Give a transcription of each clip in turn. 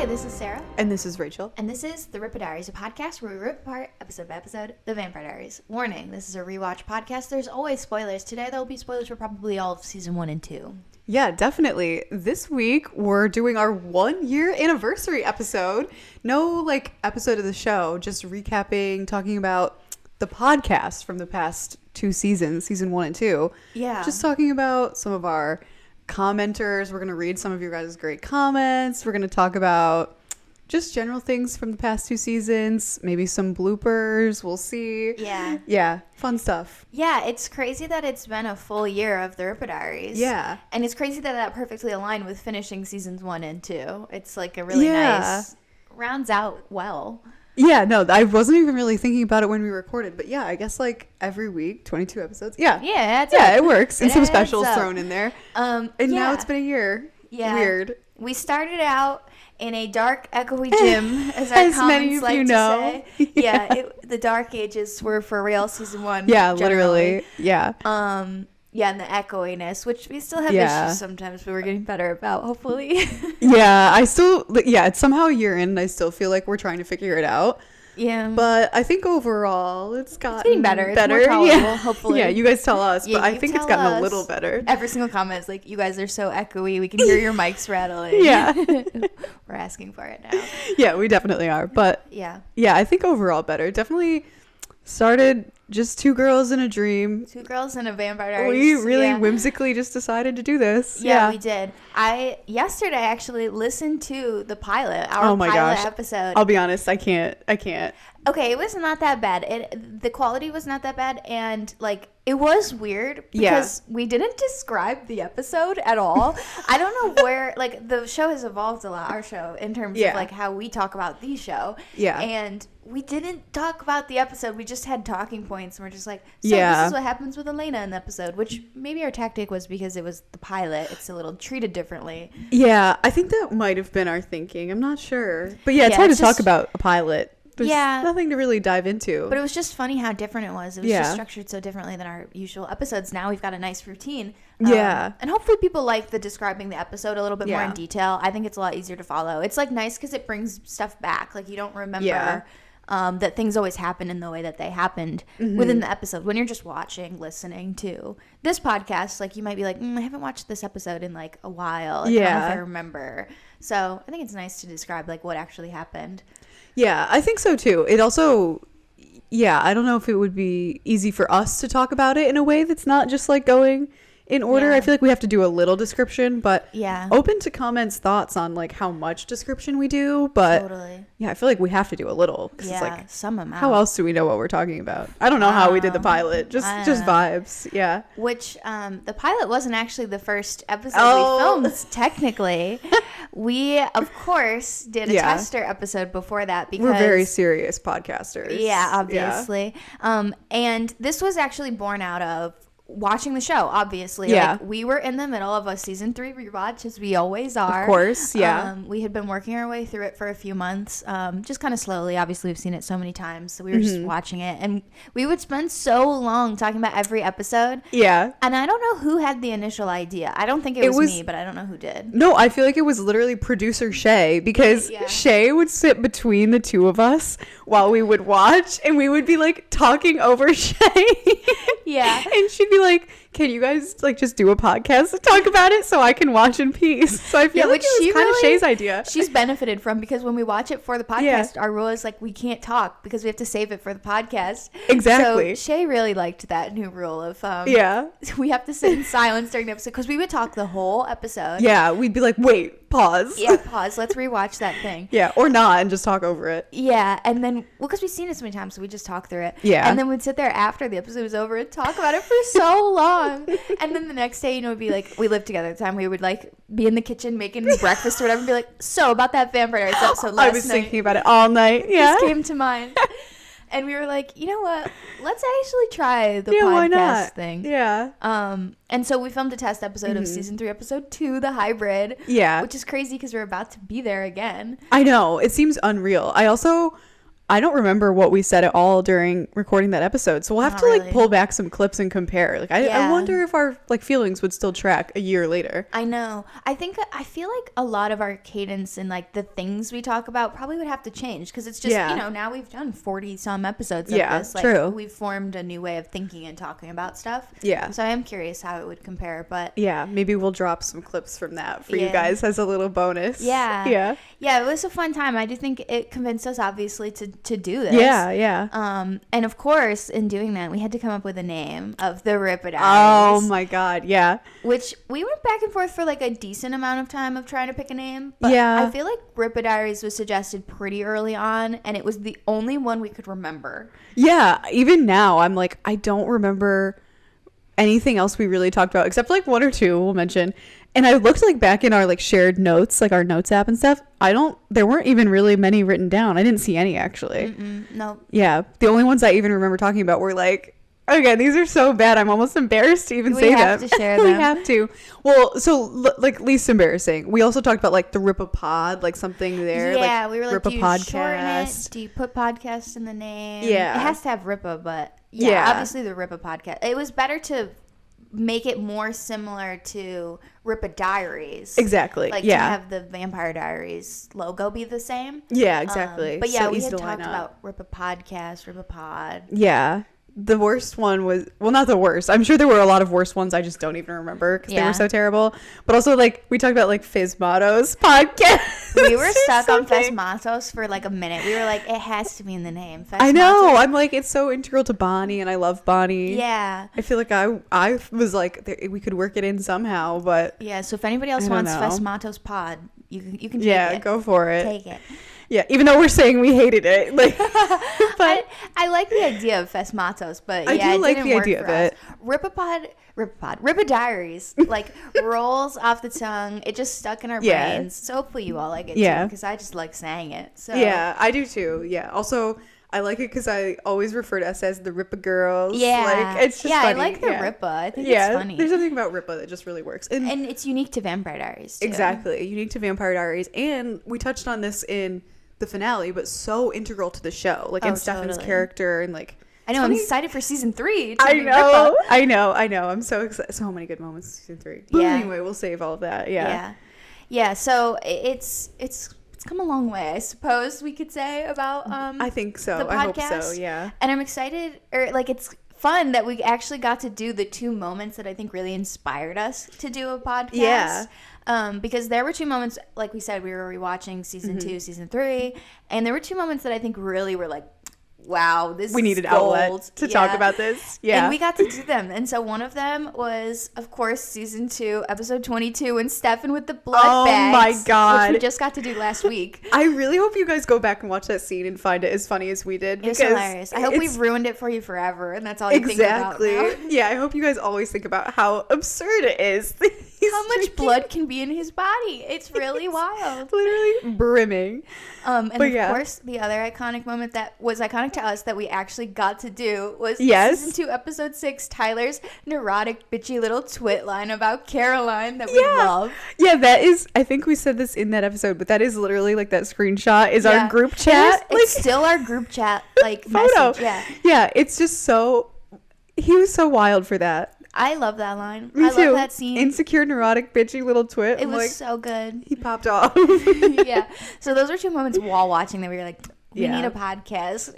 Hi, this is Sarah. And this is Rachel. And this is the Rippah Diaries, a podcast where we rip apart, episode by episode, the Vampire Diaries. Warning, this is a rewatch podcast. There's always spoilers. Today there will be spoilers for probably all of season 1 and 2. Yeah, definitely. This week, we're doing our 1-year anniversary episode. No, episode of the show, just recapping, talking about the podcast from the past 2 seasons, season 1 and 2. Yeah. Just talking about some of our commenters. We're going to read some of your guys' great comments. We're going to talk about just general things from the past 2 seasons, maybe some bloopers. We'll see. Yeah. Yeah. Fun stuff. Yeah, it's crazy that it's been a full year of the Rippah Diaries. Yeah. And it's crazy that perfectly aligned with finishing seasons 1 and 2. It's like a really nice, rounds out well. Yeah, no, I wasn't even really thinking about it when we recorded, but yeah, I guess every week, 22 episodes. Yeah. Yeah, it works. And some specials thrown in there. And now it's been a year. Yeah. Weird. We started out in a dark, echoey gym, as our comments like to say. Yeah, the dark ages were for real season 1. Yeah, generally. literally. Yeah. Yeah, and the echoiness, which we still have issues sometimes, but we're getting better about, hopefully. Yeah, it's somehow a year in, and I still feel like we're trying to figure it out. Yeah. But I think overall, it's getting better. It's more tolerable, hopefully. Yeah, you guys tell us, but I think it's gotten a little better. Every single comment is like, you guys are so echoey. We can hear your mics rattling. Yeah. We're asking for it now. Yeah, we definitely are. But yeah, I think overall better. Definitely started just 2 girls in a dream. 2 girls in a Vampire Diaries. We really whimsically just decided to do this. Yeah, we did. Yesterday actually listened to the pilot, our pilot episode. I'll be honest, I can't. Okay, it was not that bad. The quality was not that bad, and it was weird because we didn't describe the episode at all. I don't know where the show has evolved a lot, our show, in terms of how we talk about the show. Yeah. And we didn't talk about the episode. We just had talking points, and we're just this is what happens with Elena in the episode, which maybe our tactic was because it was the pilot. It's a little treated differently. Yeah, I think that might have been our thinking. I'm not sure. But it's hard to talk about a pilot. There's nothing to really dive into. But it was just funny how different it was. It was just structured so differently than our usual episodes. Now we've got a nice routine. And hopefully people like the describing the episode a little bit more in detail. I think it's a lot easier to follow. It's nice because it brings stuff back. You don't remember that things always happen in the way that they happened within the episode. When you're just watching, listening to this podcast, you might be I haven't watched this episode in a while. I don't know if I remember. So I think it's nice to describe what actually happened. Yeah, I think so too. It also, I don't know if it would be easy for us to talk about it in a way that's not just going in order. I feel like we have to do a little description, but open to comments, thoughts on how much description we do. But totally. I feel like we have to do a little. Yeah, it's some amount. How else do we know what we're talking about? I don't know how we did the pilot. Just vibes. Yeah. Which the pilot wasn't actually the first episode we filmed. Technically, we of course did a tester episode before that because we're very serious podcasters. Yeah, obviously. Yeah. And this was actually born out of watching the show, obviously. We were in the middle of a season 3 rewatch, as we always are. Of course, yeah. We had been working our way through it for a few months, just kind of slowly. Obviously, we've seen it so many times, so we were just watching it, and we would spend so long talking about every episode. Yeah. And I don't know who had the initial idea. I don't think it was me, but I don't know who did. No, I feel like it was literally producer Shay, because Shay would sit between the 2 of us while we would watch, and we would be talking over Shay. Yeah. And she'd be can you guys just do a podcast to talk about it so I can watch in peace? So I feel like it was kind of Shay's idea. She's benefited from, because when we watch it for the podcast, our rule is we can't talk because we have to save it for the podcast. Exactly. So Shay really liked that new rule of we have to sit in silence during the episode, because we would talk the whole episode. Yeah, we'd be wait, pause. Yeah, pause. Let's rewatch that thing. Yeah, or not, and just talk over it. Yeah, and then because we've seen it so many times, so we just talk through it. Yeah. And then we'd sit there after the episode was over and talk about it for so long. And then the next day, it'd be we lived together at the time. We would be in the kitchen making breakfast or whatever, and be so about that Vampire Diaries episode last night. I was thinking about it all night. Yeah. It just came to mind. And we were you know what? Let's actually try the podcast thing. Yeah. And so we filmed a test episode of season 3, episode 2, the hybrid. Yeah. Which is crazy because we're about to be there again. I know. It seems unreal. I also I don't remember what we said at all during recording that episode. So we'll have to like pull back some clips and compare. Like I wonder if our like feelings would still track a year later. I know. I feel like a lot of our cadence and like the things we talk about probably would have to change because it's just, you know, now we've done 40 some episodes of this. Like, true. We've formed a new way of thinking and talking about stuff. Yeah. So I am curious how it would compare, but yeah, maybe we'll drop some clips from that for you guys as a little bonus. Yeah. Yeah. Yeah, it was a fun time. I do think it convinced us obviously to do this. Yeah. And of course, in doing that, we had to come up with a name of the Rippah Diaries. Oh my God, yeah. Which we went back and forth for like a decent amount of time of trying to pick a name. But I feel like Rippah Diaries was suggested pretty early on, and it was the only one we could remember. Yeah, even now, I'm like, I don't remember anything else we really talked about, except like one or two we'll mention. And I looked like back in our like shared notes, like our notes app and stuff. There weren't even really many written down. I didn't see any actually. No. Yeah. The only ones I even remember talking about were like, okay, these are so bad. I'm almost embarrassed to even say them. We have to share them. We have to. Well, so like least embarrassing. We also talked about like the Rippah Pod, like something there. Yeah, like, we were like, Rippah do you podcast. shorten it? Do you put podcast in the name? Yeah. It has to have Rippah, but yeah, obviously the Rippah podcast. It was better to make it more similar to Rippah Diaries. Exactly. Like to have the Vampire Diaries logo be the same. Yeah, exactly. But yeah, so we had talked about Rippah Podcast, Rippah Pod. Yeah. The worst one was, well, not the worst. I'm sure there were a lot of worse ones. I just don't even remember because they were so terrible. But also, like, we talked about, like, Fizmatos podcast. We were stuck on Fizmatos for, like, a minute. We were like, it has to be in the name. Fizmatos. I know. I'm like, it's so integral to Bonnie, and I love Bonnie. Yeah. I feel like I was like, we could work it in somehow, but. Yeah, so if anybody else wants Fizmatos Pod, you can take it. Yeah, go for it. Take it. Yeah, even though we're saying we hated it, like, but I like the idea of Fizmatos, but I do like the idea of it. Rippah Diaries, like rolls off the tongue. It just stuck in our brains. So hopefully you all like it too, because I just like saying it. So yeah, I do too. Yeah. Also, I like it because I always refer to us as the Rippah girls. Yeah, like it's just funny. I like the Rippah. I think it's funny. There's something about Rippah that just really works, and it's unique to Vampire Diaries too. Exactly, unique to Vampire Diaries, and we touched on this in the finale, but so integral to the show, like in Stefan's character, and like I know I'm excited for season 3. I know. I'm so excited. So many good moments in season 3. But anyway, we'll save all of that. Yeah. So it's come a long way, I suppose we could say about I think so. The podcast. I hope so. Yeah. And I'm excited, or like it's fun that we actually got to do the 2 moments that I think really inspired us to do a podcast. Yeah. Because there were 2 moments, like we said, we were rewatching season 2, season 3, and there were 2 moments that I think really were like, wow, we needed an outlet to talk about this. Yeah. And we got to do them. And so one of them was, of course, season 2, episode 22, and Stefan with the blood bags. Oh my God. Which we just got to do last week. I really hope you guys go back and watch that scene and find it as funny as we did. It was hilarious. I hope we've ruined it for you forever, and that's all you think about now. Yeah, I hope you guys always think about how absurd it is. How much blood can be in his body? It's really wild. Literally brimming. And of course, the other iconic moment that was iconic to us that we actually got to do was season 2, episode 6, Tyler's neurotic, bitchy little twit line about Caroline that we love. Yeah, that is, I think we said this in that episode, but that is literally like that screenshot is our group chat. It's still our group chat like photo. Message. Yeah. Yeah, it's just so, he was so wild for that. I love that line. Me too. Love that scene. Insecure, neurotic, bitchy little twit. It was so good. He popped off. Yeah. So those were 2 moments while watching that we were like, we need a podcast.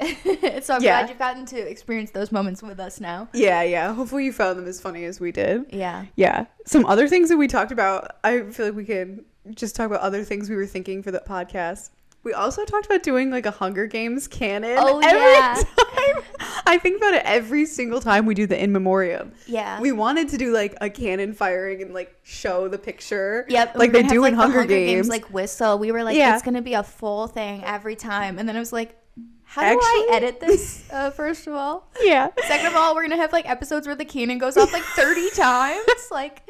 So I'm glad you've gotten to experience those moments with us now. Yeah. Hopefully you found them as funny as we did. Yeah. Yeah. Some other things that we talked about, I feel like we could just talk about other things we were thinking for the podcast. We also talked about doing like a Hunger Games canon. Oh, every time. I think about it every single time we do the in memoriam. Yeah. We wanted to do like a cannon firing and like show the picture. Yep. Like they do in Hunger Games. Like whistle. We were like, it's going to be a full thing every time. And then I was like, how do I edit this, first of all? Yeah. Second of all, we're going to have like episodes where the cannon goes off like 30 times. Like.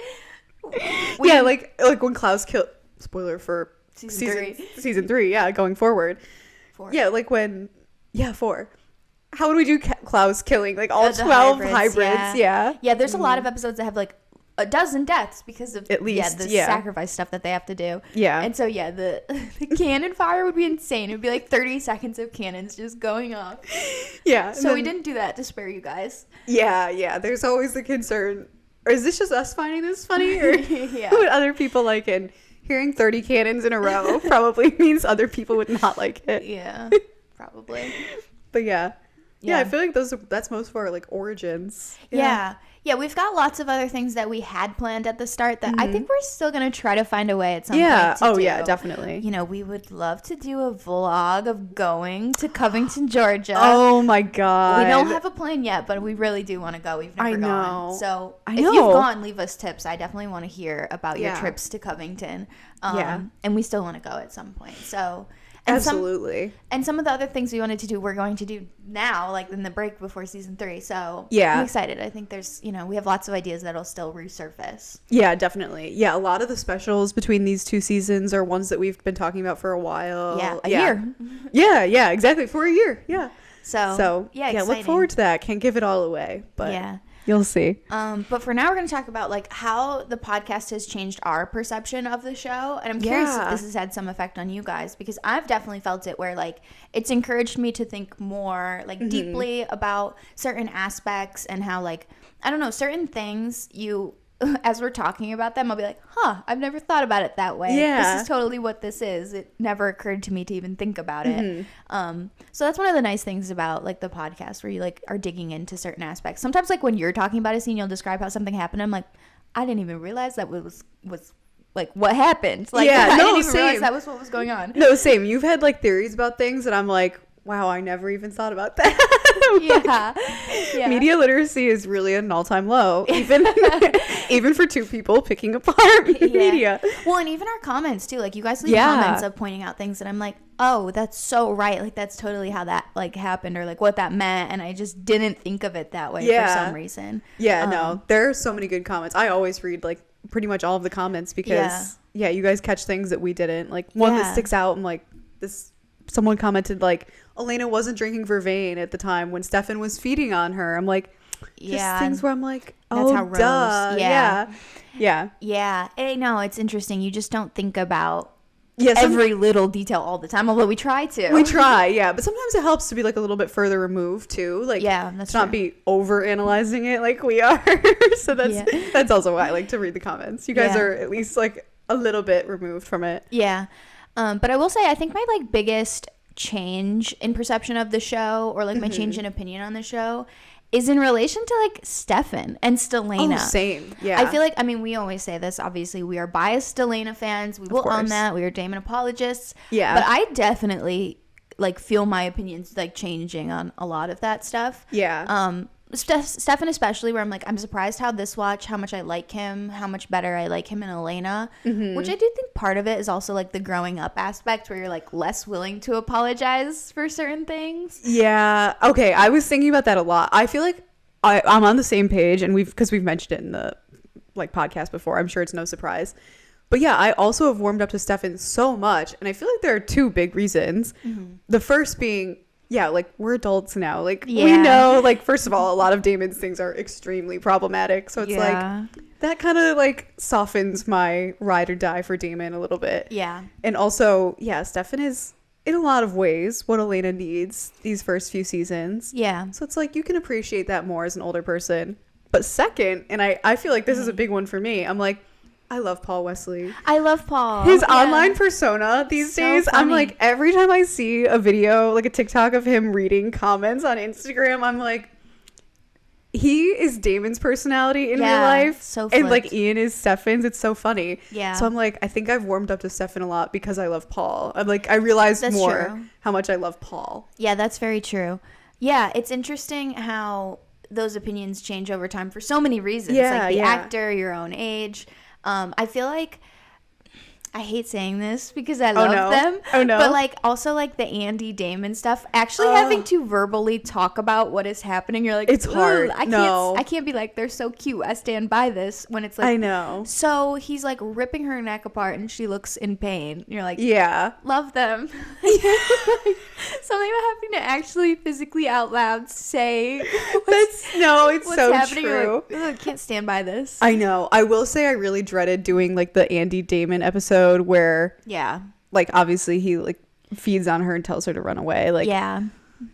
Like when Klaus killed, spoiler for season 3, going forward. 4. Yeah, like when 4. How would we do Klaus killing like all 12 hybrids? Yeah, there's a lot of episodes that have like a dozen deaths because of at least the sacrifice stuff that they have to do. Yeah. And so the cannon fire would be insane. It would be like 30 seconds of cannons just going off. Yeah. So we didn't do that to spare you guys. Yeah. There's always the concern. Or is this just us finding this funny? Or would other people like it? Hearing 30 cannons in a row probably means other people would not like it. Yeah, probably. But yeah, I feel like that's most of our like origins. Yeah, we've got lots of other things that we had planned at the start that I think we're still going to try to find a way at some point to do. Yeah, definitely. You know, we would love to do a vlog of going to Covington, Georgia. Oh my God. We don't have a plan yet, but we really do want to go. We've never gone. So if you've gone, leave us tips. I definitely want to hear about your trips to Covington. And we still want to go at some point. So... Absolutely. Some of the other things we wanted to do, we're going to do now, like in the break before season 3. So I'm excited. I think there's, we have lots of ideas that'll still resurface. Yeah, definitely. Yeah, a lot of the specials between these 2 seasons are ones that we've been talking about for a while. Yeah, a year. Yeah, exactly. For a year. Yeah. So look forward to that. Can't give it all away, but you'll see. But for now, we're going to talk about like how the podcast has changed our perception of the show. And I'm curious if this has had some effect on you guys, because I've definitely felt it where like it's encouraged me to think more like deeply about certain aspects and how like, I don't know, certain things as we're talking about them, I'll be like, I've never thought about it that way. Yeah. This is totally what this is. It never occurred to me to even think about it. So that's one of the nice things about like the podcast, where you like are digging into certain aspects. Sometimes like when you're talking about a scene, you'll describe how something happened. I'm like, I didn't even realize that was like what happened. Like I didn't even realize that was what was going on. No, same. You've had like theories about things and I'm like, wow, I never even thought about that. Yeah. Media literacy is really an all-time low, even for 2 people picking apart media. Well, and even our comments too. Like you guys leave comments of pointing out things that I'm like, oh, that's so right. Like that's totally how that like happened, or like what that meant, and I just didn't think of it that way for some reason. Yeah, no, there are so many good comments. I always read like pretty much all of the comments because you guys catch things that we didn't. Like one that sticks out. I'm like this. Someone commented like Elena wasn't drinking vervain at the time when Stefan was feeding on her. I'm like, just things where I'm like, oh, that's how duh. Yeah. Hey, no, it's interesting. You just don't think about every little detail all the time, although we try to. But sometimes it helps to be like a little bit further removed too. Like, that's not be over analyzing it like we are. So that's also why I like to read the comments. You guys are at least like a little bit removed from it. Yeah. But I will say, I think my like biggest change in perception of the show, or like my change in opinion on the show, is in relation to like Stefan and Stelena. Oh, same. Yeah. I feel like, I mean, we always say this, obviously we are biased Stelena fans. We will own that. We are Damon apologists. Yeah. But I definitely like feel my opinions like changing on a lot of that stuff. Yeah. Stefan especially, where I'm like, I'm surprised how much I like him, how much better I like him and Elena, which I do think part of it is also like the growing up aspect, where you're like less willing to apologize for certain things. Yeah. Okay. I was thinking about that a lot. I feel like I'm on the same page, and because we've mentioned it in the like podcast before. I'm sure it's no surprise. But yeah, I also have warmed up to Stefan so much, and I feel like there are 2 big reasons. The first being, like we're adults now. Like we know, like first of all, a lot of Damon's things are extremely problematic. So it's like that kind of like softens my ride or die for Damon a little bit. Yeah. And also, Stefan is in a lot of ways what Elena needs these first few seasons. Yeah. So it's like you can appreciate that more as an older person. But second, and I feel like this is a big one for me, I'm like, I love Paul Wesley. I love Paul. His online persona these days, funny. I'm like, every time I see a video, like a TikTok of him reading comments on Instagram, I'm like, he is Damon's personality in real life. So flipped. And like Ian is Stefan's. It's so funny. Yeah. So I'm like, I think I've warmed up to Stefan a lot because I love Paul. I'm like, I realized more how much I love Paul. Yeah, that's very true. Yeah, it's interesting how those opinions change over time for so many reasons. Like the actor, your own age. I feel like I hate saying this because I love them. Oh no. But like also like the Andy Damon stuff, actually having to verbally talk about what is happening, you're like, it's hard. I can't be like, they're so cute, I stand by this, when it's like, I know. So he's like ripping her neck apart and she looks in pain. You're like, yeah, love them. Like, something about having to actually physically out loud say it's so happening. true. Like, I can't stand by this. I know. I will say I really dreaded doing like the Andy Damon episode where like obviously he like feeds on her and tells her to run away. Like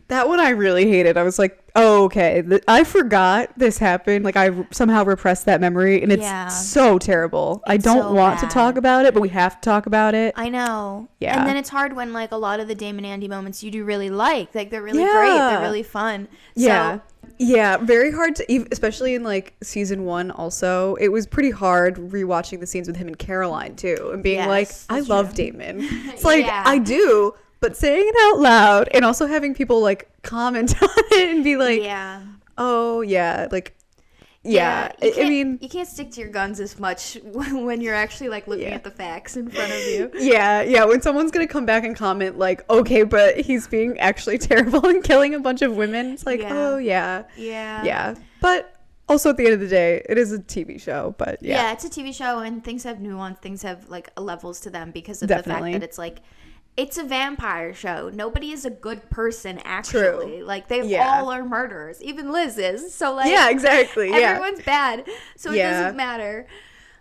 that one I really hated. I was like, oh, okay, I forgot this happened. Like I somehow repressed that memory, and it's so terrible. I don't want to talk about it, but we have to talk about it. I know. Yeah. And then it's hard when like a lot of the Damon Andy moments you do really like they're really great. They're really fun. Yeah. Yeah, very hard to, especially in like season 1 also. It was pretty hard rewatching the scenes with him and Caroline too, and being like, I love Damon. It's like, I do, but saying it out loud and also having people like comment on it and be like, oh yeah, like, I mean, you can't stick to your guns as much when you're actually like looking at the facts in front of you. Yeah, when someone's gonna come back and comment like, okay, but he's being actually terrible and killing a bunch of women, it's like, oh yeah, but also at the end of the day, it is a TV show. But yeah, it's a TV show, and things have nuance, things have like levels to them because of the fact that it's like, it's a vampire show. Nobody is a good person, actually. True. Like, they all are murderers. Even Liz is. So, like... Yeah, exactly. Everyone's bad. So, it doesn't matter.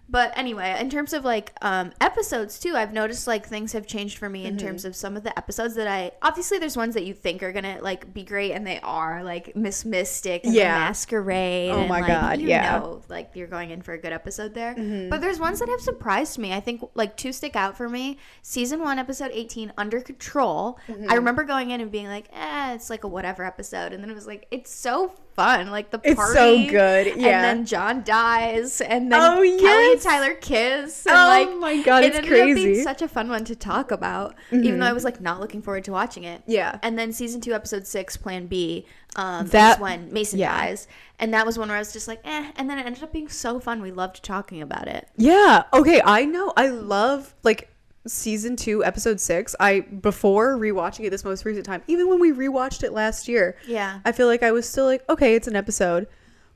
But anyway, in terms of, like, episodes, too, I've noticed, like, things have changed for me in terms of some of the episodes that I... Obviously, there's ones that you think are gonna, like, be great, and they are. Like, Miss Mystic and The Masquerade. Oh, my God, you know, like, you're going in for a good episode there. But there's ones that have surprised me. I think, like, 2 stick out for me. Season 1, episode 18, Under Control. I remember going in and being like, it's like a whatever episode. And then it was like, it's so fun. Like, the party. It's so good, And then John dies. And then Kelly and Tyler kiss. And my God, it's crazy. It ended up being such a fun one to talk about, even though I was, like, not looking forward to watching it. Yeah. And then season 2, episode 6, Plan B, that's when Mason dies. And that was one where I was just like, and then it ended up being so fun. We loved talking about it. Yeah. Okay, I know. I love, like, season 2, episode 6. Before rewatching it this most recent time, even when we rewatched it last year, I feel like I was still like, okay, it's an episode.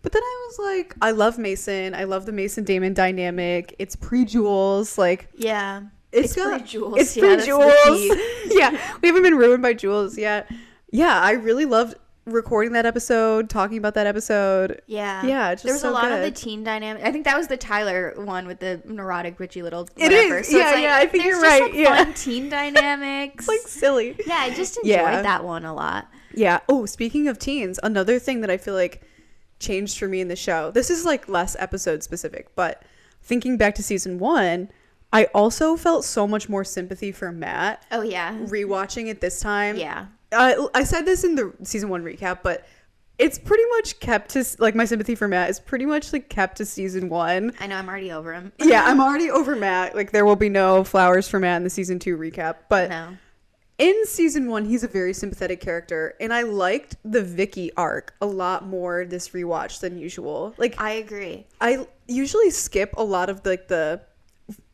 But then I was like, I love Mason. I love the Mason Damon dynamic. It's pre-Jules. Like, it's pre-Jules. It's pre-Jules. Yeah, we haven't been ruined by Jules yet. Yeah, I really loved recording that episode, talking about that episode. Yeah, it's just there was so a lot good. of the teen dynamic. I think that was the Tyler one with the neurotic Richie Little whatever. It is. So it's like, I think you're right. Like fun teen dynamics. It's like silly. Yeah, I just enjoyed that one a lot. Yeah. Oh, speaking of teens, another thing that I feel like changed for me in the show, this is like less episode specific, but thinking back to season 1, I also felt so much more sympathy for Matt. Oh yeah. Rewatching it this time. Yeah. I said this in the season 1 recap, but it's pretty much kept to, like, my sympathy for Matt is pretty much like kept to season 1. I know, I'm already over him. Yeah, I'm already over Matt. Like, there will be no flowers for Matt in the season 2 recap, but in season 1, he's a very sympathetic character, and I liked the Vicky arc a lot more this rewatch than usual. Like, I agree. I usually skip a lot of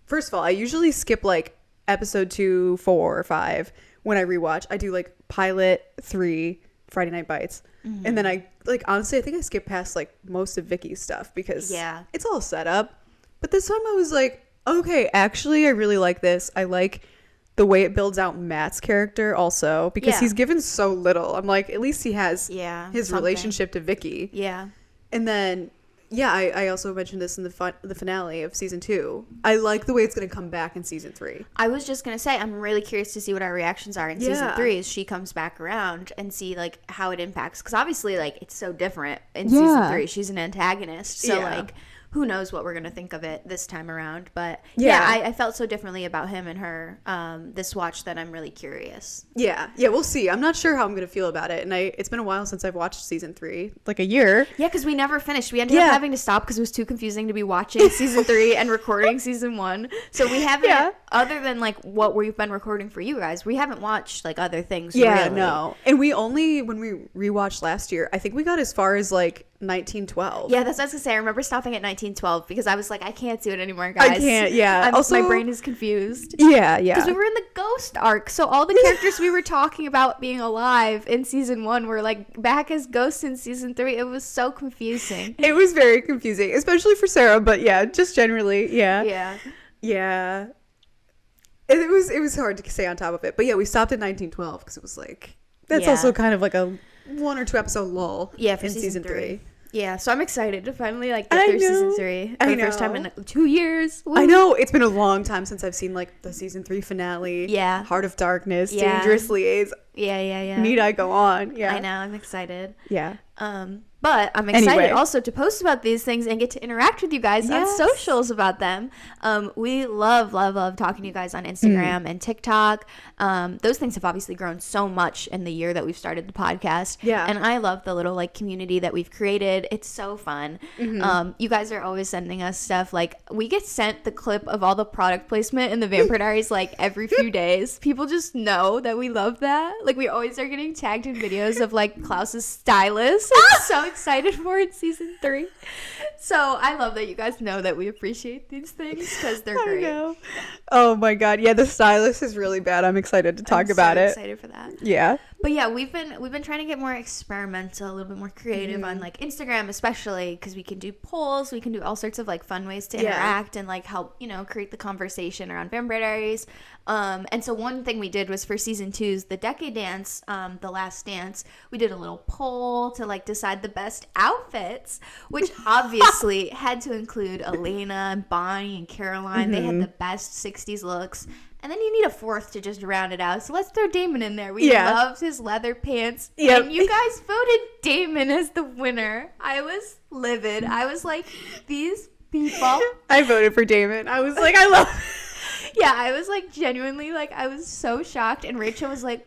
first of all, I usually skip like episode 2, 4, or 5 when I rewatch. I do like pilot, 3, Friday Night Bites, and then I like, honestly, I think I skip past like most of Vicky's stuff because it's all set up. But this time I was like, okay, actually I really like this. I like the way it builds out Matt's character also, because he's given so little. I'm like, at least he has his relationship to Vicky. Yeah. And then I also mentioned this in the finale of season 2. I like the way it's going to come back in season 3. I was just going to say, I'm really curious to see what our reactions are in season 3 as she comes back around and see like how it impacts. Because obviously, like, it's so different in season 3. She's an antagonist. So like, who knows what we're going to think of it this time around. But I felt so differently about him and her this watch that I'm really curious. Yeah, we'll see. I'm not sure how I'm going to feel about it. And it's been a while since I've watched season 3, like a year. Yeah, because we never finished. We ended up having to stop because it was too confusing to be watching season 3 and recording season 1. So we haven't, other than like what we've been recording for you guys, we haven't watched like other things. Yeah, really. No. And we only, when we rewatched last year, I think we got as far as like 1912. Yeah, that's what I was gonna say. I remember stopping at 1912 because I was like, I can't do it anymore, guys. I can't. Yeah. Also, my brain is confused. Yeah. Because we were in the ghost arc, so all the characters we were talking about being alive in season 1 were like back as ghosts in season 3. It was so confusing. It was very confusing, especially for Sarah. But yeah, just generally, yeah. Yeah. Yeah. It was hard to stay on top of it, but yeah, we stopped at 1912 because it was like that's also kind of like a 1 or 2 episode lull. Yeah, for in season 3. Yeah, so I'm excited to finally like get through season 3 for the first time in 2 years. Woo. I know, it's been a long time since I've seen like the season 3 finale. Yeah, Heart of Darkness, Dangerous Liaison. Yeah. Need I go on? Yeah, I know. I'm excited. Yeah. But I'm excited also to post about these things and get to interact with you guys on socials about them. We love talking to you guys on Instagram and TikTok. Those things have obviously grown so much in the year that we've started the podcast. Yeah. And I love the little like community that we've created. It's so fun. You guys are always sending us stuff. Like we get sent the clip of all the product placement in the Vampire Diaries like every few days. People just know that we love that. Like we always are getting tagged in videos of like Klaus's stylist. I'm so excited for it, season 3. So I love that you guys know that we appreciate these things because they're great. I know. Oh my god, yeah, the stylist is really bad. I'm excited to talk about it. I'm so excited for that. Yeah. But yeah, we've been trying to get more experimental, a little bit more creative on like Instagram, especially because we can do polls, we can do all sorts of like fun ways to interact and like help create the conversation around Vampire Diaries. And so one thing we did was for season 2's The Decade Dance, The Last Dance, we did a little poll to like decide the best outfits, which obviously had to include Elena and Bonnie and Caroline. They had the best 60s looks. And then you need a 4th to just round it out. So let's throw Damon in there. We loved his leather pants. Yep. And you guys voted Damon as the winner. I was livid. I was like, these people. I voted for Damon. I was like, I love Yeah, I was like genuinely like I was so shocked, and Rachel was like,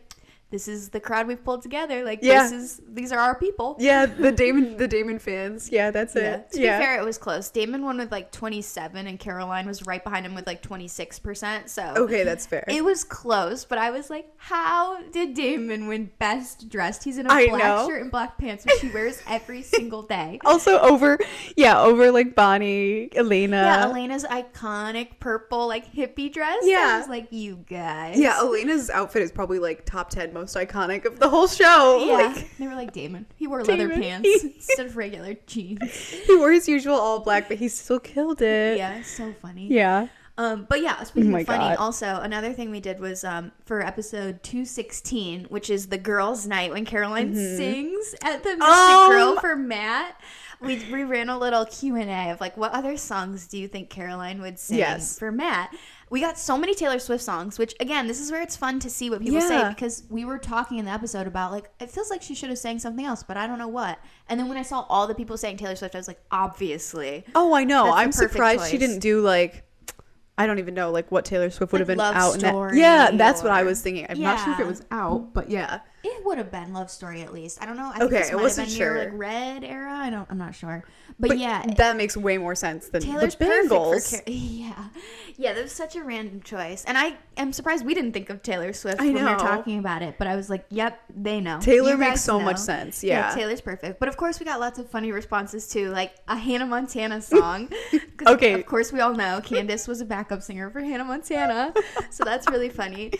this is the crowd we've pulled together. Like these are our people. Yeah, the Damon fans. Yeah, that's it. To be fair, it was close. Damon won with like 27 and Caroline was right behind him with like 26%. So okay, that's fair. It was close, but I was like, how did Damon win best dressed? He's in a black shirt and black pants, which he wears every single day. Also over like Bonnie, Elena. Yeah, Elena's iconic purple like hippie dress. Yeah. I was like, you guys. Yeah, Elena's outfit is probably like top 10 most iconic of the whole show. Yeah, they were like, Damon. He wore leather pants instead of regular jeans. He wore his usual all black, but he still killed it. Yeah, it's so funny. Yeah. But yeah, speaking of funny, also another thing we did was for episode 216, which is the girls' night when Caroline sings at the Mystic Grill for Matt. We ran a little Q&A of like, what other songs do you think Caroline would sing for Matt? We got so many Taylor Swift songs, which again, this is where it's fun to see what people say, because we were talking in the episode about like, it feels like she should have sang something else, but I don't know what. And then when I saw all the people saying Taylor Swift, I was like, obviously. Oh, I know. I'm surprised she didn't do like, I don't even know like what Taylor Swift would have been out in that. Yeah, that's what I was thinking. I'm not sure if it was out, but yeah. It would have been Love Story at least. I don't know. I think this might have been near like Red era. I'm not sure. But yeah, that makes way more sense than Taylor's the Bangles. Yeah, that was such a random choice, and I am surprised we didn't think of Taylor Swift when we were talking about it. But I was like, yep, they know. Taylor makes so much sense. Yeah, Taylor's perfect. But of course, we got lots of funny responses too, like a Hannah Montana song. Okay, of course, we all know Candace was a backup singer for Hannah Montana, so that's really funny.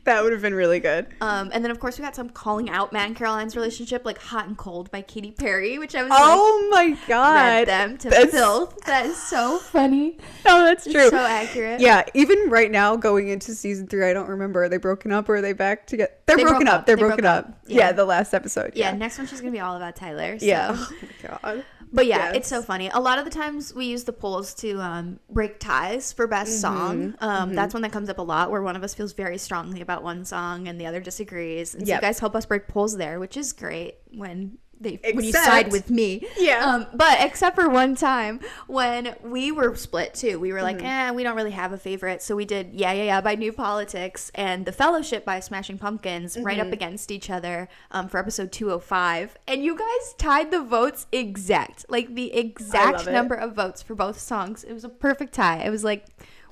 That would have been really good. And then of course we got some calling out Matt and Caroline's relationship, like "Hot and Cold" by Katy Perry, which I was my god, read them to filth. That is so funny. Oh, that's true. It's so accurate. Yeah, even right now going into season 3, I don't remember, are they broken up or are they back together? They're broken up. They're broken up. Yeah, the last episode. Yeah, next one she's gonna be all about Tyler. So. Yeah. Oh my god. But yeah, it's so funny. A lot of the times we use the polls to break ties for best song. That's one that comes up a lot, where one of us feels very strongly about one song and the other disagrees. And so you guys help us break polls there, which is great when you side with me. Yeah. But except for one time when we were split too. We were like, we don't really have a favorite. So we did Yeah, Yeah, Yeah by New Politics and The Fellowship by Smashing Pumpkins right up against each other for episode 205. And you guys tied the votes exact. Like the exact number of votes for both songs. It was a perfect tie. It was like,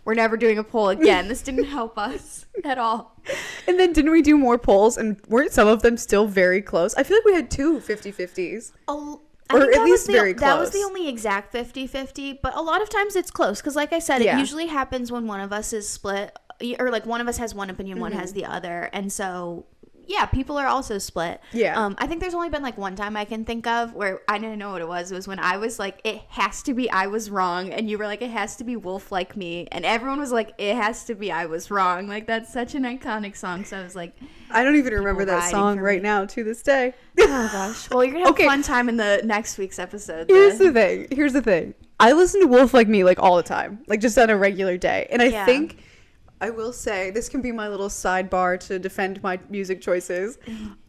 we're never doing a poll again. This didn't help us at all. And then didn't we do more polls? And weren't some of them still very close? I feel like we had two 50-50s. Oh, Or at least very close. That was the only exact 50-50, but a lot of times it's close. Because like I said, it usually happens when one of us is split, or like one of us has one opinion, one has the other. And so, yeah, people are also split. Yeah. I think there's only been like one time I can think of where I didn't know what it was. It was when I was like, it has to be I Was Wrong. And you were like, it has to be Wolf Like Me. And everyone was like, it has to be I Was Wrong. Like, that's such an iconic song. So I was like, I don't even remember that song right now to this day. Oh, gosh. Well, you're going to have a fun time in the next week's episode. Here's the thing. I listen to Wolf Like Me like all the time. Like just on a regular day. And I think... I will say, this can be my little sidebar to defend my music choices.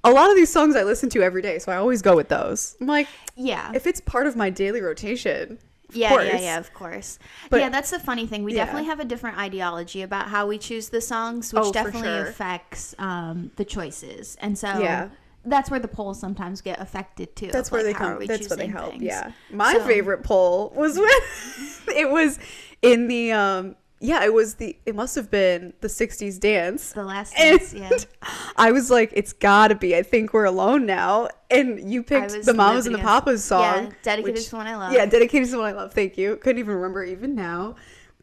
A lot of these songs I listen to every day, so I always go with those. I'm like, if it's part of my daily rotation, of course. But, yeah, that's the funny thing. We definitely have a different ideology about how we choose the songs, which definitely affects the choices. And so that's where the polls sometimes get affected too. That's where they come. That's where they help. Yeah. My favorite poll was when it was in the... it must have been the 60s dance. The last dance, I was like, it's gotta be I Think We're Alone Now. And you picked the Mamas and the Papas song. Yeah, Dedicated to One I Love. Yeah, Dedicated to One I Love. Thank you. Couldn't even remember even now.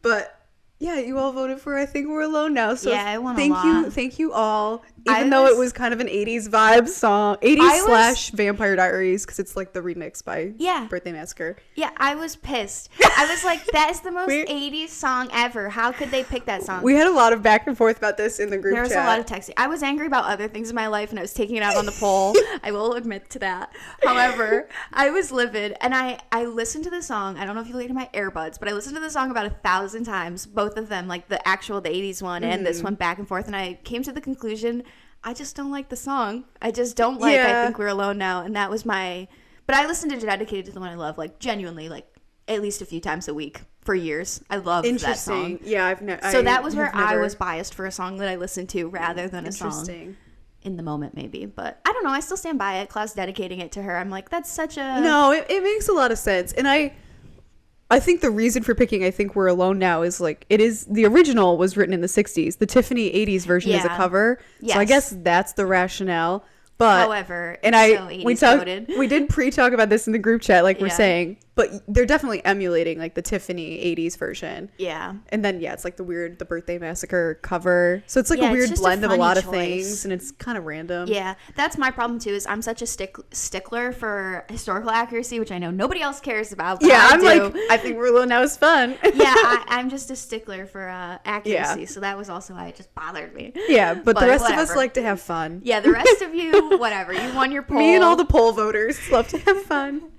But yeah, you all voted for I Think We're Alone Now. So I won a lot. Thank you all. Even though it was kind of an 80s vibe song. 80s / Vampire Diaries, because it's like the remix by Birthday Massacre. Yeah, I was pissed. I was like, that is the most 80s song ever. How could they pick that song? We had a lot of back and forth about this in the group chat. There was a lot of texting. I was angry about other things in my life, and I was taking it out on the poll. I will admit to that. However, I was livid, and I listened to the song. I don't know if you listened to my earbuds, but I listened to the song about 1,000 times, both of them, like the 80s one and this one back and forth, and I came to the conclusion... I just don't like the song. I just don't like I Think We're Alone Now. And that was my... But I listened to Dedicated to the One I Love, like, genuinely, like, at least a few times a week for years. I love that song. Yeah, So that was where I was biased for a song that I listened to rather than a song in the moment, maybe. But I don't know. I still stand by it. Klaus dedicating it to her. I'm like, that's such a... No, it makes a lot of sense. And I think the reason for picking I Think We're Alone Now is like the original was written in the 60s. The Tiffany 80s version is a cover. Yes. So I guess that's the rationale. But however, we did pre-talk about this in the group chat, like we're saying, but they're definitely emulating like the Tiffany 80s version. Yeah. And then it's like the Birthday Massacre cover. So it's like a weird blend of a lot of things, and it's kind of random. Yeah, that's my problem too. Is I'm such a stickler for historical accuracy, which I know nobody else cares about. But I'm like, I Think We're Alone Now is fun. I'm just a stickler for accuracy. So that was also why it just bothered me. Yeah, but the rest of us like to have fun. Yeah, the rest of you. Whatever, you won your poll. Me and all the poll voters love to have fun.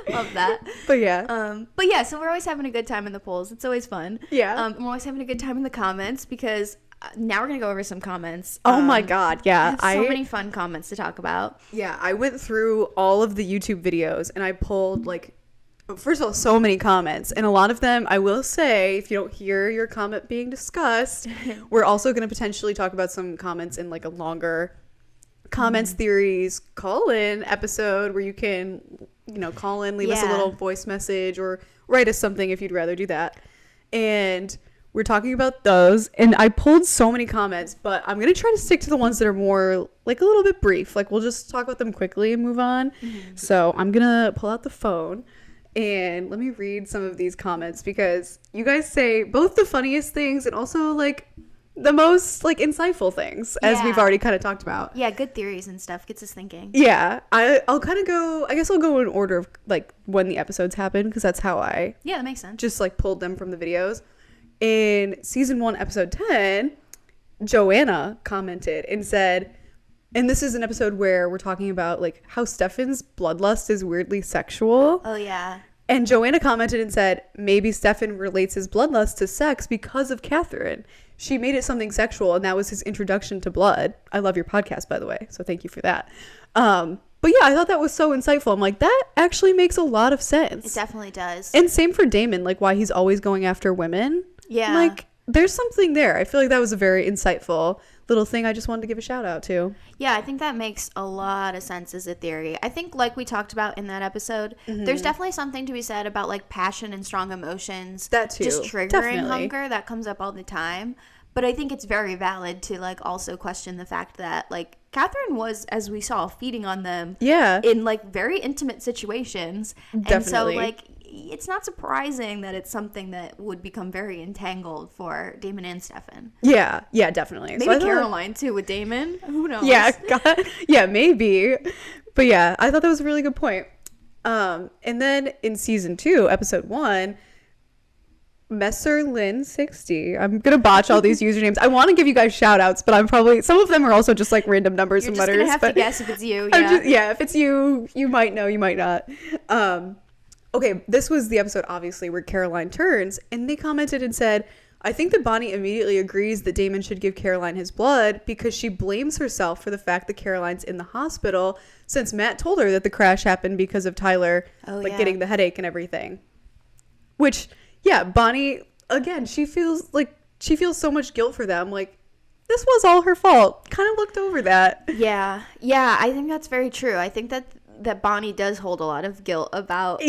Love that. But yeah. So we're always having a good time in the polls. It's always fun. Yeah. We're always having a good time in the comments because now we're gonna go over some comments. Oh my god, yeah. I have so many fun comments to talk about. Yeah, I went through all of the YouTube videos and I pulled like, first of all, so many comments, and a lot of them, I will say, if you don't hear your comment being discussed, we're also going to potentially talk about some comments in like a longer comments theories call-in episode where you can, call in, leave us a little voice message or write us something if you'd rather do that. And we're talking about those, and I pulled so many comments, but I'm going to try to stick to the ones that are more like a little bit brief. Like we'll just talk about them quickly and move on. So I'm going to pull out the phone and let me read some of these comments because you guys say both the funniest things and also like the most like insightful things, as we've already kind of talked about. Yeah, good theories and stuff gets us thinking. Yeah, I'll kind of go, I guess I'll go in order of like when the episodes happen, because that's how I that makes sense. Just like pulled them from the videos. In season 1 episode 10, Joanna commented and said, and this is an episode where we're talking about like how Stefan's bloodlust is weirdly sexual. Oh yeah. And Joanna commented and said, maybe Stefan relates his bloodlust to sex because of Katherine. She made it something sexual, and that was his introduction to blood. I love your podcast, by the way, so thank you for that. But yeah, I thought that was so insightful. I'm like, that actually makes a lot of sense. It definitely does. And same for Damon, like why he's always going after women. Yeah. Like, there's something there. I feel like that was a very insightful little thing I just wanted to give a shout out to. Yeah, I think that makes a lot of sense as a theory. I think like we talked about in that episode, there's definitely something to be said about like passion and strong emotions. That too. Just triggering hunger. That comes up all the time. But I think it's very valid to, like, also question the fact that, like, Katherine was, as we saw, feeding on them in, like, very intimate situations. Definitely. And so, like, it's not surprising that it's something that would become very entangled for Damon and Stefan. Yeah, definitely. Maybe Caroline, too, with Damon. Who knows? Yeah, yeah, maybe. But yeah, I thought that was a really good point. And then in season 2, episode 1... Messer Lynn 60. I'm gonna botch all these usernames. I want to give you guys shout outs, but I'm probably, some of them are also just like random numbers and letters. You're just gonna have to guess if it's you. If it's you, you might know, you might not. Okay, this was the episode obviously where Caroline turns, and they commented and said, I think that Bonnie immediately agrees that Damon should give Caroline his blood because she blames herself for the fact that Caroline's in the hospital since Matt told her that the crash happened because of Tyler getting the headache and everything. Which, yeah, Bonnie, again, she feels so much guilt for them. Like, this was all her fault. Kind of looked over that. Yeah, I think that's very true. I think that Bonnie does hold a lot of guilt about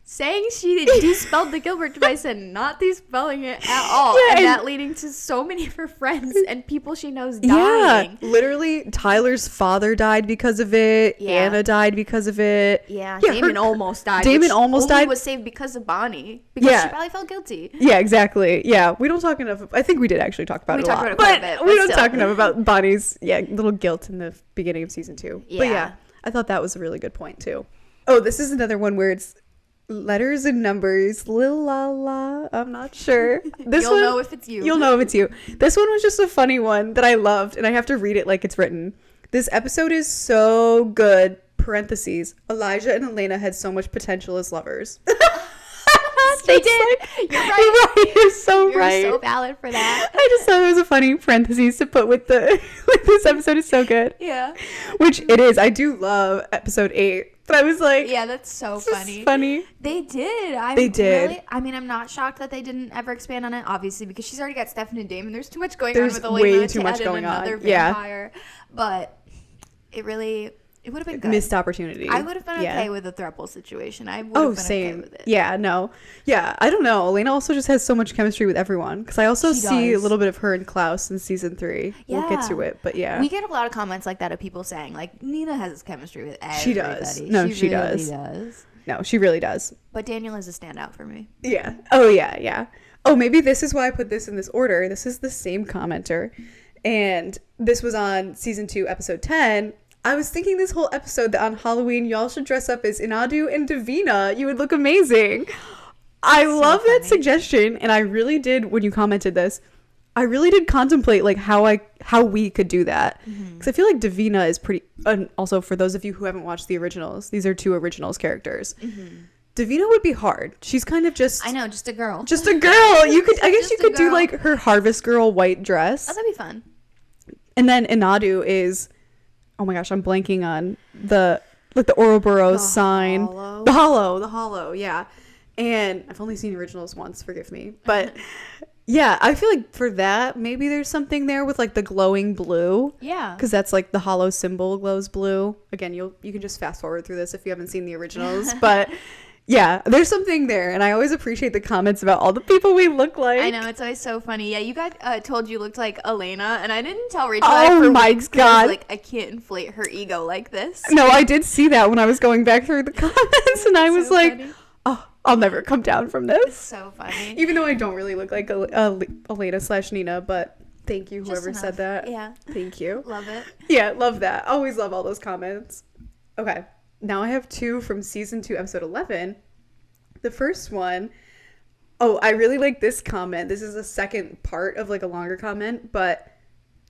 saying she despelled the Gilbert device and not despelling it at all. Yeah, and that leading to so many of her friends and people she knows dying. Yeah, literally, Tyler's father died because of it. Yeah. Anna died because of it. Yeah, Damon almost died. Damon almost died. Was saved because of Bonnie. Because she probably felt guilty. Yeah, exactly. Yeah, we don't talk enough. I think we did actually talk about it a lot. But we don't talk enough about Bonnie's little guilt in the beginning of season 2. Yeah. But yeah, I thought that was a really good point too. Oh, this is another one where it's letters and numbers, la. I'm not sure. You'll know if it's you. You'll know if it's you. This one was just a funny one that I loved, and I have to read it like it's written. This episode is so good. Parentheses. Elijah and Elena had so much potential as lovers. They did. You're right. You're so right. You're so valid for that. I just thought it was a funny parentheses to put with this episode is so good. Yeah. Which it is. I do love episode 8. But I was like, yeah, that's so funny. They did. They did. Really, I mean, I'm not shocked that they didn't ever expand on it, obviously, because she's already got Stefan and Damon. There's too much going on with Elena. Way too much going on. Another vampire. Yeah. But it would have been good. Missed opportunity. I would have been okay with a throuple situation. I would have been okay with it. Yeah, no. Yeah, I don't know. Elena also just has so much chemistry with everyone. Because I also see a little bit of her and Klaus in season 3. Yeah. We'll get to it, but yeah. We get a lot of comments like that of people saying, like, Nina has chemistry with everybody. She does. No, she really does. No, she really does. But Daniel is a standout for me. Yeah. Oh, yeah. Oh, maybe this is why I put this in this order. This is the same commenter. And this was on season 2, episode 10. I was thinking this whole episode that on Halloween, y'all should dress up as Inadu and Davina. You would look amazing. I love that suggestion. And I really did, when you commented this, I really did contemplate like how we could do that. Because I feel like Davina is pretty, and also for those of you who haven't watched the originals, these are 2 originals characters. Davina would be hard. She's kind of just... I know, just a girl. Just a girl. You could, I guess you could do like her Harvest Girl white dress. Oh, that'd be fun. And then Inadu is... Oh my gosh, I'm blanking on the Ouroboros sign. The hollow, yeah. And I've only seen originals once, forgive me. But yeah, I feel like for that, maybe there's something there with like the glowing blue. Yeah. Because that's like the hollow symbol glows blue. Again, you can just fast forward through this if you haven't seen the originals. But yeah, there's something there. And I always appreciate the comments about all the people we look like. I know, it's always so funny. Yeah, you got told you looked like Elena, and I didn't tell Rachel for my weeks. God. Like, I can't inflate her ego like this. No, I did see that when I was going back through the comments, and I was like, funny. Oh, I'll never come down from this. It's so funny. Even though I don't really look like Elena/Nina, but thank you, whoever said that. Yeah. Thank you. Love it. Yeah, love that. Always love all those comments. Okay. Now I have 2 from season 2, episode 11. The first one, I really like this comment. This is the second part of like a longer comment, but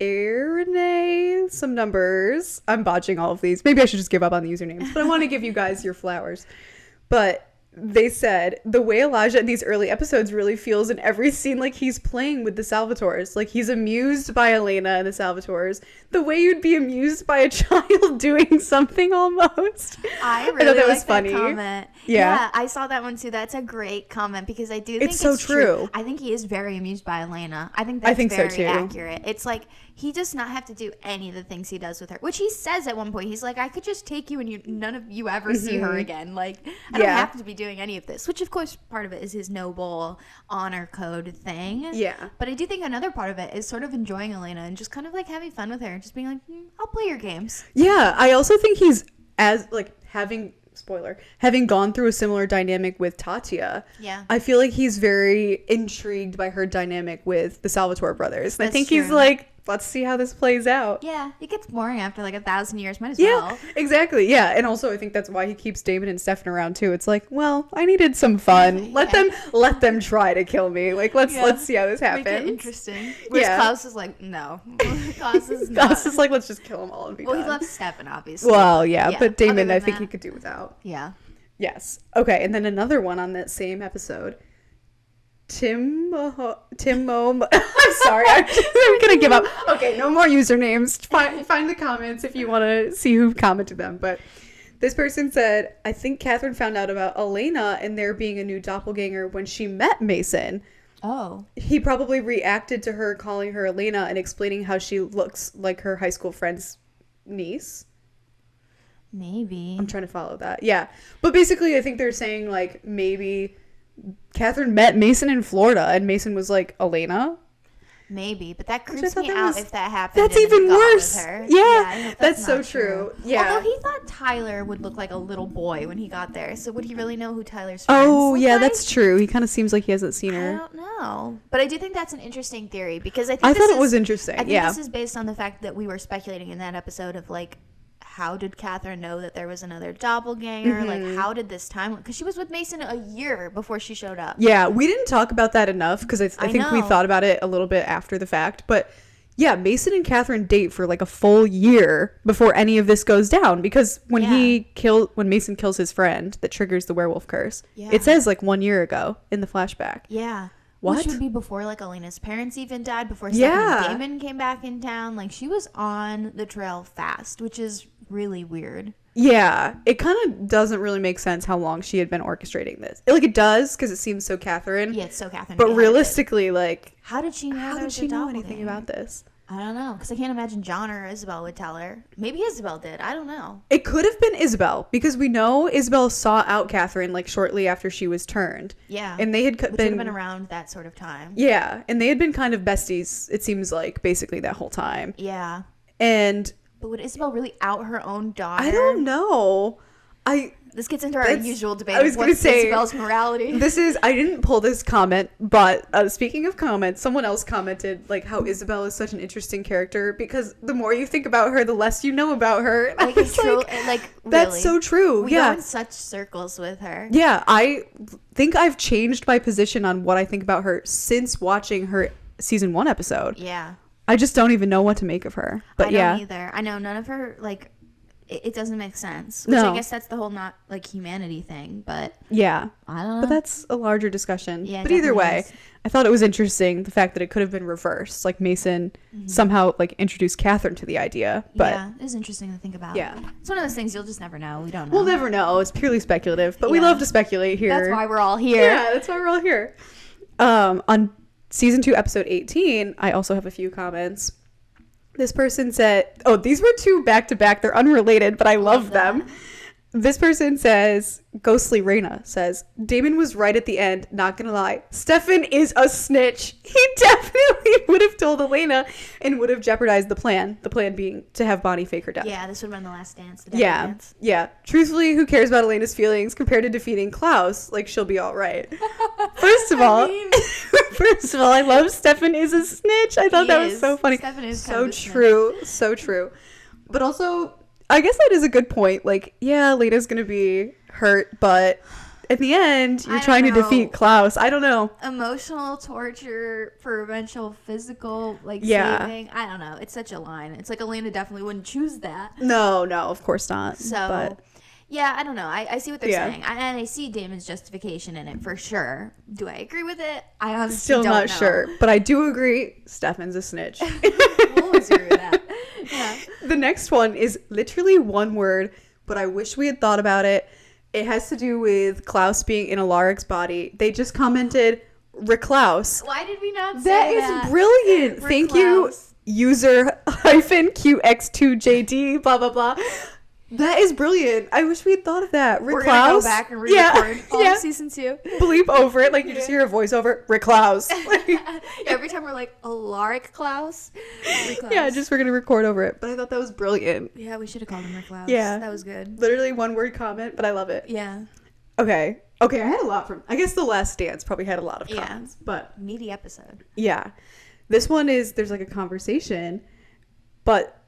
Renee, some numbers. I'm botching all of these. Maybe I should just give up on the usernames, but I want to give you guys your flowers. But they said, the way Elijah in these early episodes really feels in every scene like he's playing with the Salvatores. Like he's amused by Elena and the Salvatores. The way you'd be amused by a child doing something almost. I really thought that was funny. Comment. Yeah, I saw that one too. That's a great comment because I do think it's so true. I think he is very amused by Elena. I think that's very so accurate. It's like he does not have to do any of the things he does with her, which he says at one point. He's like, I could just take you and none of you ever see her again. Like, I don't have to be doing any of this, which of course part of it is his noble honor code thing. Yeah. But I do think another part of it is sort of enjoying Elena and just kind of like having fun with her and just being like, I'll play your games. Yeah. I also think he's having gone through a similar dynamic with Tatya, I feel like he's very intrigued by her dynamic with the Salvatore brothers. And I think he's like, let's see how this plays out. Yeah, it gets boring after like 1,000 years. Might as well. Yeah, exactly. Yeah, and also I think that's why he keeps Damon and Stefan around too. It's like, well, I needed some fun. Let them try to kill me. Like, let's see how this happens. Make it interesting. Whereas Klaus is like, no. Klaus is not. Klaus is like, let's just kill them all and be done. He loves Stefan, obviously. Well, yeah, but Damon, I think he could do without. Yeah. Yes. Okay, and then another one on that same episode. I'm sorry, I'm gonna give up. Okay, no more usernames. Find the comments if you want to see who commented them. But this person said, I think Katherine found out about Elena and there being a new doppelganger when she met Mason. Oh. He probably reacted to her calling her Elena and explaining how she looks like her high school friend's niece. Maybe. I'm trying to follow that. Yeah. But basically, I think they're saying, like, maybe Katherine met Mason in Florida and Mason was like, Elena? Maybe, but that creeps me out if that happened. That's even worse. Yeah, that's so true. Yeah. Although he thought Tyler would look like a little boy when he got there, so would he really know who Tyler's friends look like? That's true. He kind of seems like he hasn't seen her. I don't know, but I do think that's an interesting theory because I thought it was interesting. I think this is based on the fact that we were speculating in that episode of like, how did Katherine know that there was another doppelganger? Mm-hmm. Like, how did this time? Because she was with Mason a year before she showed up. Yeah, we didn't talk about that enough because I think we thought about it a little bit after the fact. But yeah, Mason and Katherine date for like a full year before any of this goes down. Because when Mason kills his friend that triggers the werewolf curse, it says like 1 year ago in the flashback. Yeah. What? Which would be before like Elena's parents even died, before Stefan and Damon came back in town. Like, she was on the trail fast, which is really weird. Yeah, it kind of doesn't really make sense how long she had been orchestrating this. Like, it does because it seems so Katherine. Yeah, it's so Katherine. But realistically, like, how did she know anything about this? I don't know, because I can't imagine John or Isabel would tell her. Maybe Isabel did. I don't know. It could have been Isabel, because we know Isabel sought out Katherine like shortly after she was turned. Yeah. And they had been around that sort of time. Yeah, and they had been kind of besties, it seems like, basically that whole time. Yeah. But would Isabel really out her own daughter? I don't know. This gets into our usual debate of what's Isabel's morality. I didn't pull this comment, but speaking of comments, someone else commented like how Isabel is such an interesting character because the more you think about her, the less you know about her. Like, it's true. Like, that's really. So true. We go in such circles with her. Yeah, I think I've changed my position on what I think about her since watching her season 1 episode. Yeah. I just don't even know what to make of her. But I don't either. I know none of her, like, it doesn't make sense. Which I guess that's the whole not, like, humanity thing. But yeah. I don't know. But that's a larger discussion. Yeah, but either way, I thought it was interesting, the fact that it could have been reversed. Like, Mason somehow, like, introduced Katherine to the idea. But yeah, it is interesting to think about. Yeah. It's one of those things you'll just never know. We don't know. We'll never know. It's purely speculative. But we love to speculate here. That's why we're all here. Yeah, that's why we're all here. On season 2, episode 18, I also have a few comments. This person said, these were 2 back-to-back. They're unrelated, but I love them. This person says, Ghostly Reina says, Damon was right at the end, not gonna lie. Stefan is a snitch. He definitely would have told Elena and would have jeopardized the plan. The plan being to have Bonnie fake her death. Yeah, this would have been the last dance. Yeah. Truthfully, who cares about Elena's feelings compared to defeating Klaus? Like, she'll be all right. First of all, I love Stefan is a snitch. I thought that was so funny. Stefan is so true. Snitch. So true. But also, I guess that is a good point. Like, yeah, Elena's going to be hurt, but at the end, you're trying to defeat Klaus. I don't know. Emotional torture for eventual physical, saving. I don't know. It's such a line. It's like Elena definitely wouldn't choose that. No, of course not. So, yeah, I don't know. I see what they're saying. And I see Damon's justification in it for sure. Do I agree with it? I honestly still don't not know. Sure. But I do agree Stefan's a snitch. We'll always agree with that. Yeah. The next one is literally one word, but I wish we had thought about it. It has to do with Klaus being in Alaric's body. They just commented, Reclaus. Why did we not say that? That is brilliant. Thank you, user -QX2JD, blah, blah, blah. That is brilliant. I wish we had thought of that. We're going to go back and re-record all of season 2. Bleep over it. Like, you just hear a voiceover. Reclaus. Every time we're like, Alaric Klaus. Yeah, just we're going to record over it. But I thought that was brilliant. Yeah, we should have called him Reclaus. Yeah. That was good. Literally one word comment, but I love it. Yeah. Okay, I had a lot from... I guess The Last Dance probably had a lot of comments. But meaty episode. Yeah. This one is... There's like a conversation, but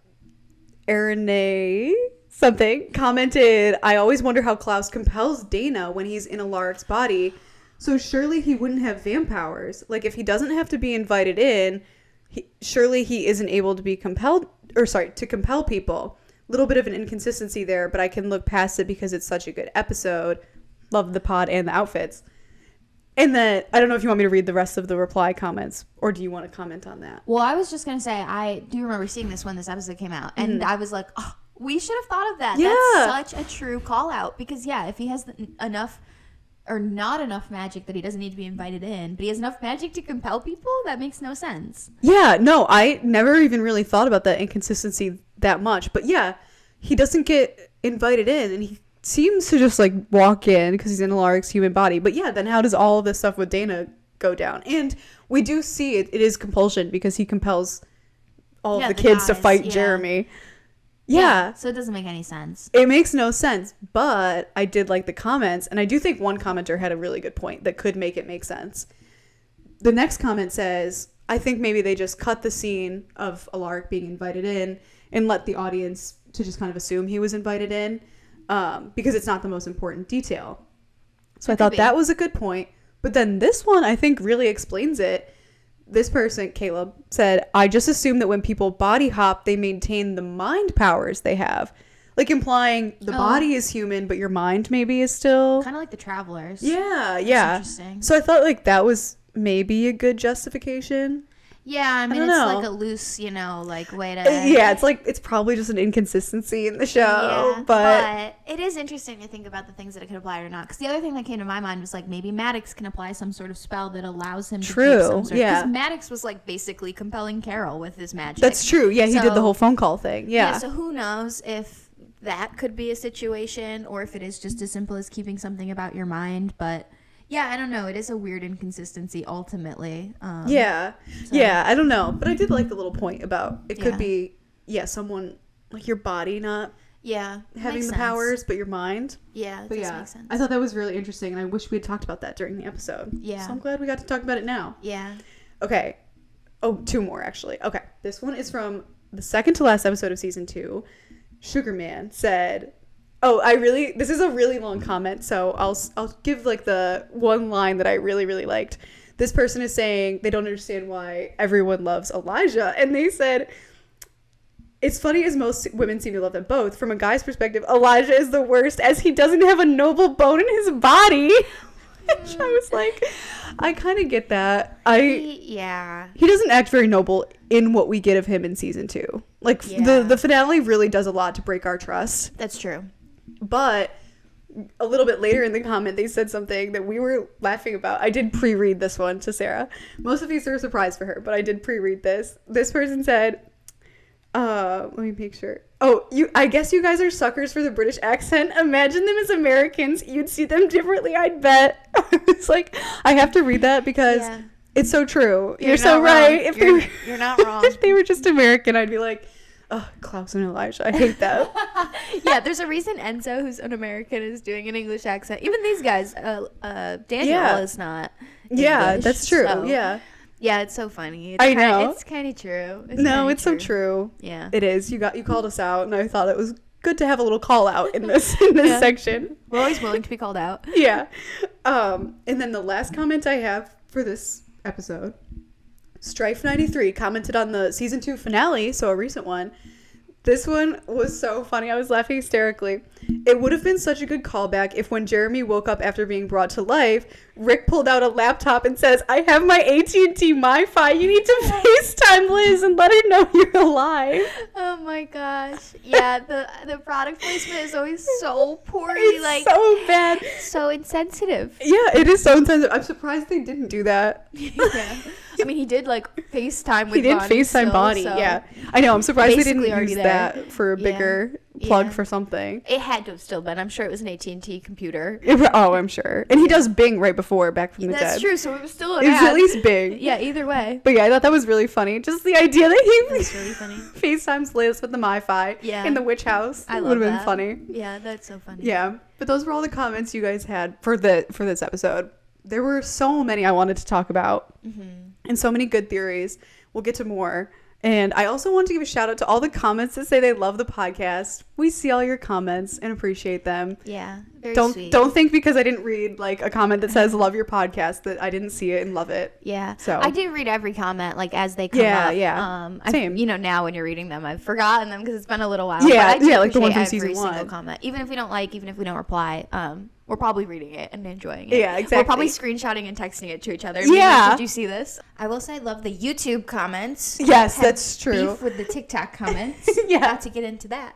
Aaron something commented, I always wonder how Klaus compels Dana when he's in Alaric's body. So surely he wouldn't have vamp powers. Like, if he doesn't have to be invited in, surely he isn't able to be compelled, to compel people. Little bit of an inconsistency there, but I can look past it because it's such a good episode. Love the pod and the outfits. And then, I don't know if you want me to read the rest of the reply comments, or do you want to comment on that? Well, I was just going to say, I do remember seeing this when this episode came out, and I was like, oh, we should have thought of that. Yeah. That's such a true call out. Because, yeah, if he has enough or not enough magic that he doesn't need to be invited in, but he has enough magic to compel people, that makes no sense. Yeah, no, I never even really thought about that inconsistency that much. But, yeah, he doesn't get invited in, and he seems to just, like, walk in because he's in Alaric's human body. But, yeah, then how does all of this stuff with Dana go down? And we do see it is compulsion because he compels all of the kids to fight Jeremy. Yeah. So it doesn't make any sense. It makes no sense, but I did like the comments, and I do think one commenter had a really good point that could make it make sense. The next comment says, I think maybe they just cut the scene of Alaric being invited in and let the audience to just kind of assume he was invited in because it's not the most important detail. So I thought that was a good point. But then this one, I think, really explains it. This person, Caleb, said, I just assume that when people body hop, they maintain the mind powers they have. Like implying the body is human, but your mind maybe is still... Kind of like the Travelers. Yeah. That's interesting. So I thought like that was maybe a good justification. Yeah, I mean, it's like a loose, like way to... Yeah, it's like, it's probably just an inconsistency in the show, yeah, but it is interesting to think about the things that it could apply or not. Because the other thing that came to my mind was like maybe Maddox can apply some sort of spell that allows him to keep some sort of... Because Maddox was like basically compelling Carol with his magic. That's true. Yeah, he did the whole phone call thing. Yeah. So who knows if that could be a situation or if it is just as simple as keeping something about your mind, but... Yeah, I don't know. It is a weird inconsistency ultimately. Yeah, I don't know. But I did like the little point about it could be, someone like your body not having the powers, but your mind. Yeah, that does make sense. I thought that was really interesting, and I wish we had talked about that during the episode. Yeah. So I'm glad we got to talk about it now. Yeah. Okay. Oh, 2 more, actually. Okay. This one is from the second to last episode of season 2. Sugarman said... Oh, this is a really long comment, so I'll give like the one line that I really, really liked. This person is saying they don't understand why everyone loves Elijah, and they said, it's funny as most women seem to love them both. From a guy's perspective, Elijah is the worst as he doesn't have a noble bone in his body. Which I was like, I kind of get that. He doesn't act very noble in what we get of him in season 2. Like the finale really does a lot to break our trust. That's true. But a little bit later in the comment, they said something that we were laughing about. I did pre-read this one to Sarah. Most of these are a surprise for her, but I did pre-read this. This person said, let me make sure. Oh, I guess you guys are suckers for the British accent. Imagine them as Americans. You'd see them differently, I'd bet. It's like, I have to read that because it's so true. You're so right. You're not wrong. If they were just American, I'd be like, oh, Klaus and Elijah. I hate that. Yeah, there's a reason Enzo, who's an American, is doing an English accent. Even these guys, Daniel is not English, yeah, that's true. So. Yeah. Yeah, it's so funny. I know. It's kind of true. It's so true. Yeah. It is. You called us out, and I thought it was good to have a little call out in this section. We're always willing to be called out. Yeah. And then the last comment I have for this episode, Strife93 commented on the season 2 finale, so a recent one. This one was so funny. I was laughing hysterically. It would have been such a good callback if when Jeremy woke up after being brought to life, Rick pulled out a laptop and says, I have my AT&T MiFi. You need to FaceTime Liz and let her know you're alive. Oh my gosh. Yeah, the product placement is always so poorly. It's like so bad. So insensitive. Yeah, it is so insensitive. I'm surprised they didn't do that. Yeah. I mean, he did like FaceTime with Bonnie. He did FaceTime still, Bonnie, so. Yeah. I know, I'm surprised they didn't use that for a bigger plug for something. It had to have still been. I'm sure it was an AT&T computer. I'm sure. And he does Bing right before Back from the Dead. That's true, so it was still an ad. It was at least Bing. Yeah, either way. But yeah, I thought that was really funny. Just the idea that he really funny. FaceTimes Liz with the MiFi in the witch house. I love would have been funny. Yeah, that's so funny. Yeah. But those were all the comments you guys had for this episode. There were so many I wanted to talk about. And so many good theories. We'll get to more. And I also want to give a shout out to all the comments that say they love the podcast. We see all your comments and appreciate them. Yeah, very sweet. Don't think because I didn't read like a comment that says love your podcast that I didn't see it and love it. Yeah. So I do read every comment like as they come up. Yeah. Same. Now when you're reading them, I've forgotten them because it's been a little while. Yeah, like the one from season 1. Single comment, even if we don't reply, we're probably reading it and enjoying it. Yeah, exactly. We're probably screenshotting and texting it to each other. Yeah. Did you see this? I will say I love the YouTube comments. Yes, that's true. Beef with the TikTok comments. Not to get into that.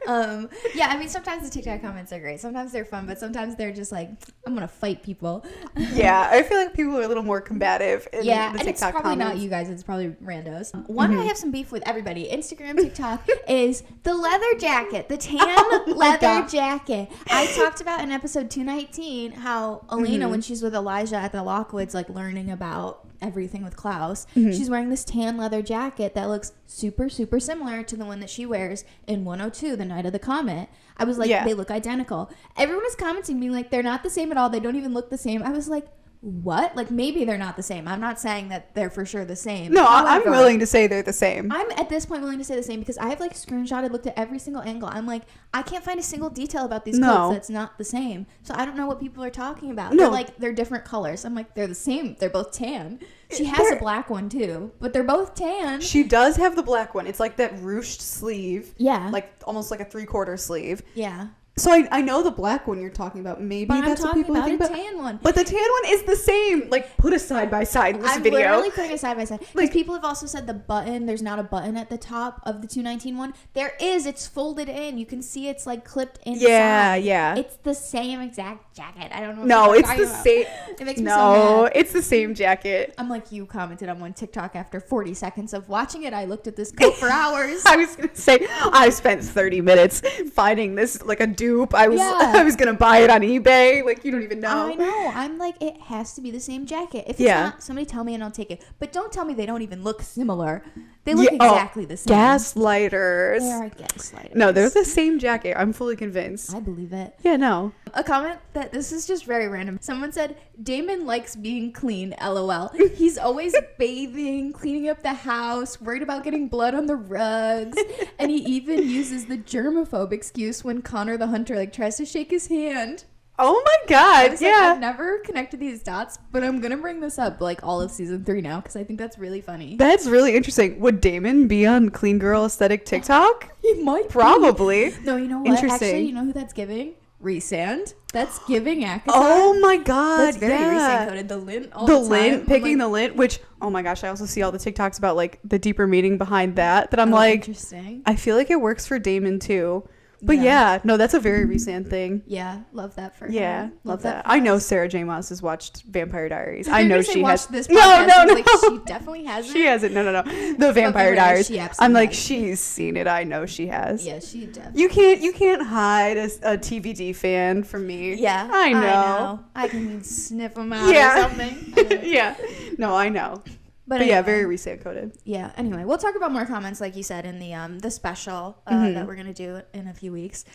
I mean, sometimes the TikTok comments are great. Sometimes they're fun, but sometimes they're just like, I'm going to fight people. Yeah, I feel like people are a little more combative in the TikTok comments. It's probably not you guys. It's probably randos. One I have some beef with everybody. Instagram, TikTok is the leather jacket. The tan leather jacket. I talked about in episode 219 how Elena, when she's with Elijah at the Lockwoods, like learning about everything with Klaus, she's wearing this tan leather jacket that looks super, super similar to the one that she wears in 102, the night of the comet. I was like, they look identical. Everyone was commenting, being like, they're not the same at all. They don't even look the same. I was like, what? Like, maybe they're not the same. I'm not saying that they're for sure the same. No, however, I'm willing to say they're the same. I'm at this point willing to say the same because I have like screenshotted, looked at every single angle. I'm like, I can't find a single detail about these coats that's not the same. So I don't know what people are talking about. No. They're different colors. I'm like, they're the same. They're both tan. She has a black one too, but they're both tan. She does have the black one. It's like that ruched sleeve. Yeah. Like almost like a 3/4 sleeve. Yeah. So I know the black one you're talking about. Maybe that's what people think about. I'm talking about a tan one. But the tan one is the same. Like, put a side by side in this video. I'm literally putting a side by side. Because people have also said the button, there's not a button at the top of the 219 one. There is. It's folded in. You can see it's like clipped inside. Yeah. It's the same exact jacket. I don't know. No, it's the same. It makes me so mad. It's the same jacket. I'm like, you commented on one TikTok after 40 seconds of watching it. I looked at this coat for hours. I was going to say, I spent 30 minutes finding this like a dupe. I was going to buy it on eBay. Like, you don't even know. I know. I'm like, it has to be the same jacket. If it's not, somebody tell me and I'll take it. But don't tell me they don't even look similar. They look exactly the same. Gaslighters. They are gaslighters. No, they're the same jacket. I'm fully convinced. I believe it. Yeah, no. A comment that this is just very random. Someone said, Damon likes being clean, LOL. He's always bathing, cleaning up the house, worried about getting blood on the rugs. And he even uses the germaphobe excuse when Connor the Hunter tries to shake his hand. Oh my God, I've never connected these dots, but I'm going to bring this up all of season 3 now because I think that's really funny. That's really interesting. Would Damon be on Clean Girl Aesthetic TikTok? He might Probably. No, you know what? Interesting. Actually, you know who that's giving? Resand. That's giving Akatar. Oh my God. That's very Resand coded. The lint all the time. Lint, picking the lint, which, oh my gosh, I also see all the TikToks about the deeper meaning behind that I'm interesting. I feel like it works for Damon too. But no, that's a very recent thing. Yeah, love that for him. Yeah, love that. I know Sarah J. Maas has watched Vampire Diaries. I know she has. This podcast. No. She definitely hasn't. She hasn't. No. The Vampire Diaries. I'm like, she's seen it. I know she has. Yeah, she definitely. You can't hide a TVD fan from me. Yeah, I know. I can sniff them out or something. Yeah. No, I know. But anyway, very recent coded. Yeah. Anyway, we'll talk about more comments, like you said, in the special that we're gonna do in a few weeks.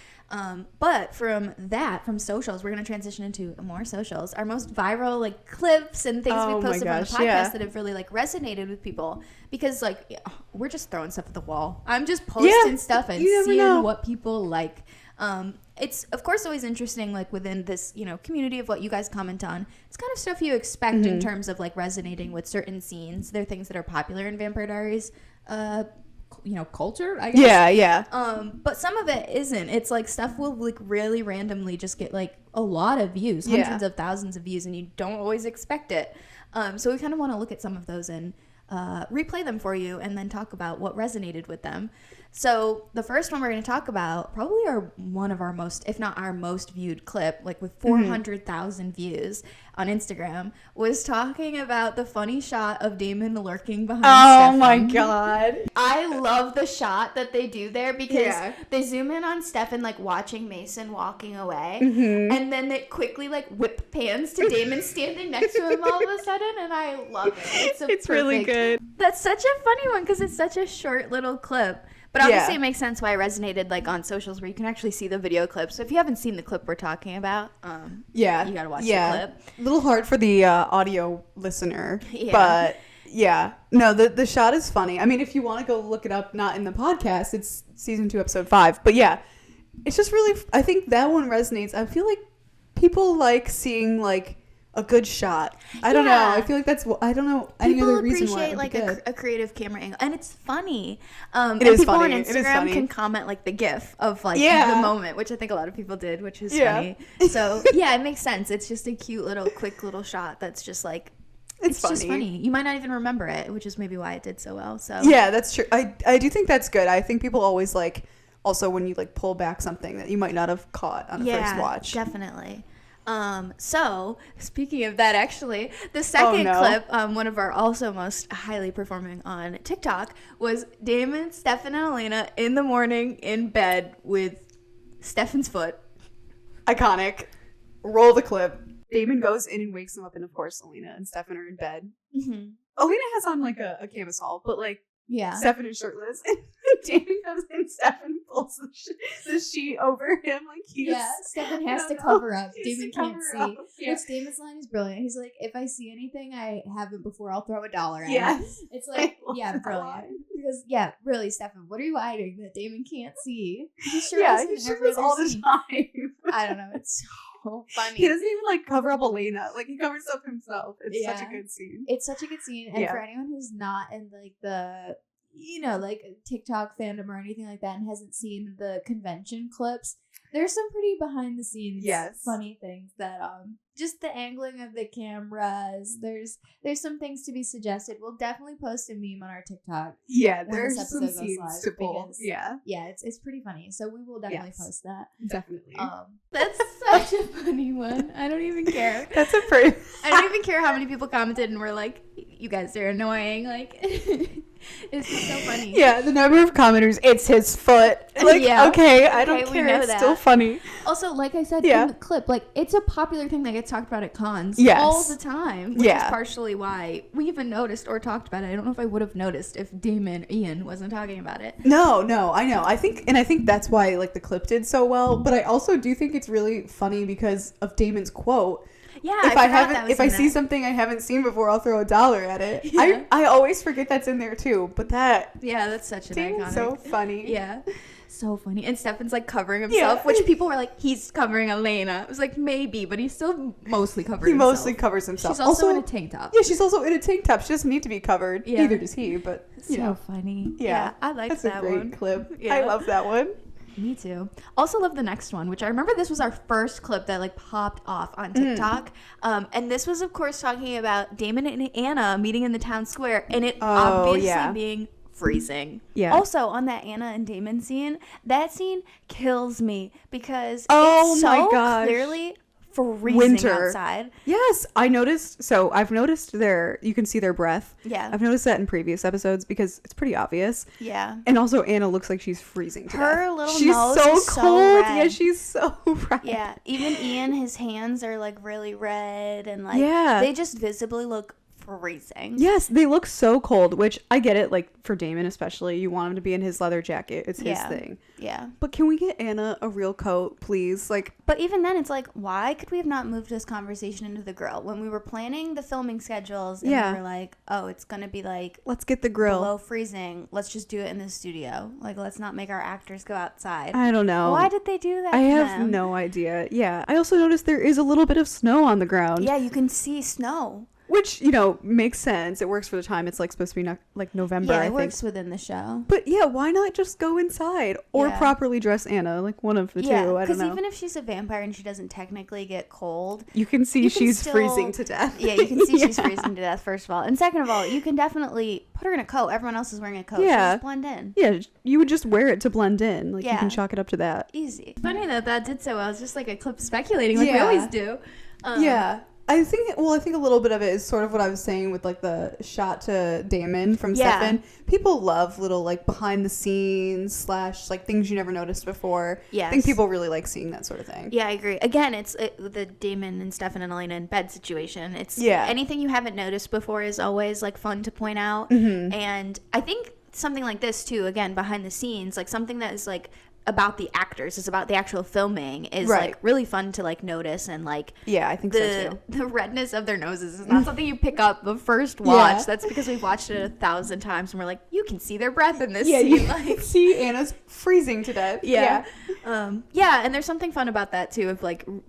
But from socials, we're gonna transition into more socials. Our most viral clips and things we posted from the podcast that have really resonated with people because we're just throwing stuff at the wall. I'm just posting stuff and seeing what people like. It's of course always interesting within this community of what you guys comment on. It's kind of stuff you expect in terms of resonating with certain scenes. They're things that are popular in Vampire Diaries culture, I guess. Yeah. But some of it isn't. It's like stuff will like really randomly just get like a lot of views, hundreds of thousands of views, and you don't always expect it. So we kind of want to look at some of those and replay them for you and then talk about what resonated with them. So the first one we're going to talk about, probably one of our most, if not our most viewed clip, like with 400,000 views on Instagram, was talking about the funny shot of Damon lurking behind Stefan. Oh my God. I love the shot that they do there because they zoom in on Stefan like watching Mason walking away, and then they quickly like whip pans to Damon standing next to him all of a sudden, and I love it. It's really good. That's such a funny one because it's such a short little clip. But obviously it makes sense why it resonated like on socials where you can actually see the video clip. So if you haven't seen the clip we're talking about, you gotta watch the clip. A little hard for the audio listener, but no, the shot is funny. I mean, if you want to go look it up, not in the podcast, it's season 2, episode 5. But yeah, it's just really, I think that one resonates. I feel like people like seeing like a good shot. I don't know. I feel like that's, I don't know any other reason why. People appreciate like a creative camera angle, and it's funny. It is people funny. on Instagram can comment like the GIF of like the moment, which I think a lot of people did, which is funny. So it makes sense. It's just a cute little, quick little shot that's just like, it's just funny. You might not even remember it, which is maybe why it did so well. So yeah, that's true. I do think that's good. I think people always like, also when you like pull back something that you might not have caught on a first watch. Definitely. So speaking of that, actually, the second clip, one of our also most highly performing on TikTok, was Damon, Stefan, and Elena in the morning in bed with Stefan's foot. Iconic. Roll the clip. Damon goes in and wakes him up, and of course, Elena and Stefan are in bed. Elena has on like a camisole, but like Stefan is shirtless. And Damon comes in, Stefan pulls the sheet over him like he's... Yeah, Stefan has to cover up. Damon can't see. Which Damon's line is brilliant. He's like, if I see anything I haven't before, I'll throw $1 at it. It's like, brilliant. Because, really, Stefan, what are you hiding that Damon can't see? He sure does all the time. I don't know. It's so funny. He doesn't even like cover up Elena. Like he covers up himself. It's such a good scene. It's such a good scene. And for anyone who's not in like the, like TikTok fandom or anything like that and hasn't seen the convention clips, there's some pretty behind the scenes funny things that just the angling of the cameras, there's some things to be suggested. We'll definitely post a meme on our TikTok. There's some scenes to pull. It's pretty funny, so we will definitely post that. Definitely. That's such a funny one. I don't even care. That's a pretty I don't even care how many people commented and were like, you guys are annoying. Like it's just so funny. The number of commenters, it's his foot. Like, okay, I don't care. It's still funny. Also, like I said in the clip, like it's a popular thing that gets talked about at cons all the time, which is partially why we even noticed or talked about it. I don't know if I would have noticed if Ian wasn't talking about it. No, I know. I think that's why like the clip did so well, but I also do think it's really funny because of Damon's quote. If I see something I haven't seen before, I'll throw $1 at it. I always forget that's in there too, but that's such an iconic. So funny. So funny. And Stefan's like covering himself, which people were like, he's covering Elena. I was like, maybe, but he's still mostly covering himself. He mostly covers himself. She's also in a tank top. Yeah, she's also in a tank top. She doesn't need to be covered. Neither does he, but so funny. Yeah, I like that one. That's a great clip. I love that one. Me too. Also love the next one, which I remember this was our first clip that like popped off on TikTok. And this was of course talking about Damon and Anna meeting in the town square, and it obviously being freezing. Also on that Anna and Damon scene, that scene kills me because it's so clearly freezing outside. Yes, I noticed. So I've noticed you can see their breath. Yeah. I've noticed that in previous episodes because it's pretty obvious. Yeah. And also Anna looks like she's freezing to her death. She's nose so is cold. Red. Yeah, she's so red. Yeah. Even Ian, his hands are like really red and like they just visibly look freezing. Yes, they look so cold, which I get it, like for Damon especially, you want him to be in his leather jacket. It's his thing. Yeah. But can we get Anna a real coat, please? Like, but even then it's like, why could we have not moved this conversation into the grill when we were planning the filming schedules and we were like, oh, it's gonna be like, let's get the grill below freezing, let's just do it in the studio, like let's not make our actors go outside. I don't know, why did they do that? I have no idea. I also noticed there is a little bit of snow on the ground. Yeah, you can see snow. Which, you know, makes sense. It works for the time. It's like supposed to be like November, I think. Yeah, it works within the show. But yeah, why not just go inside or properly dress Anna? Like one of the two. I don't know. Because even if she's a vampire and she doesn't technically get cold, you can see she's freezing to death. Yeah, you can see she's freezing to death, first of all. And second of all, you can definitely put her in a coat. Everyone else is wearing a coat. Yeah. She'll just blend in. Yeah, you would just wear it to blend in. Like you can chalk it up to that. Easy. Funny that did so well. It's just like a clip speculating like we always do. Yeah. I think a little bit of it is sort of what I was saying with like the shot to Damon from Stefan. People love little like behind the scenes / like things you never noticed before. I think people really like seeing that sort of thing. Yeah, I agree. Again, it's the Damon and Stefan and Elena in bed situation. It's anything you haven't noticed before is always like fun to point out. Mm-hmm. And I think something like this too, again, behind the scenes, like something that is like about the actors, is about the actual filming, is like really fun to like notice. And like I think so too. The redness of their noses is not something you pick up the first watch. That's because we've watched it 1,000 times and we're like, you can see their breath in this scene. You like see Anna's freezing to death. And there's something fun about that too,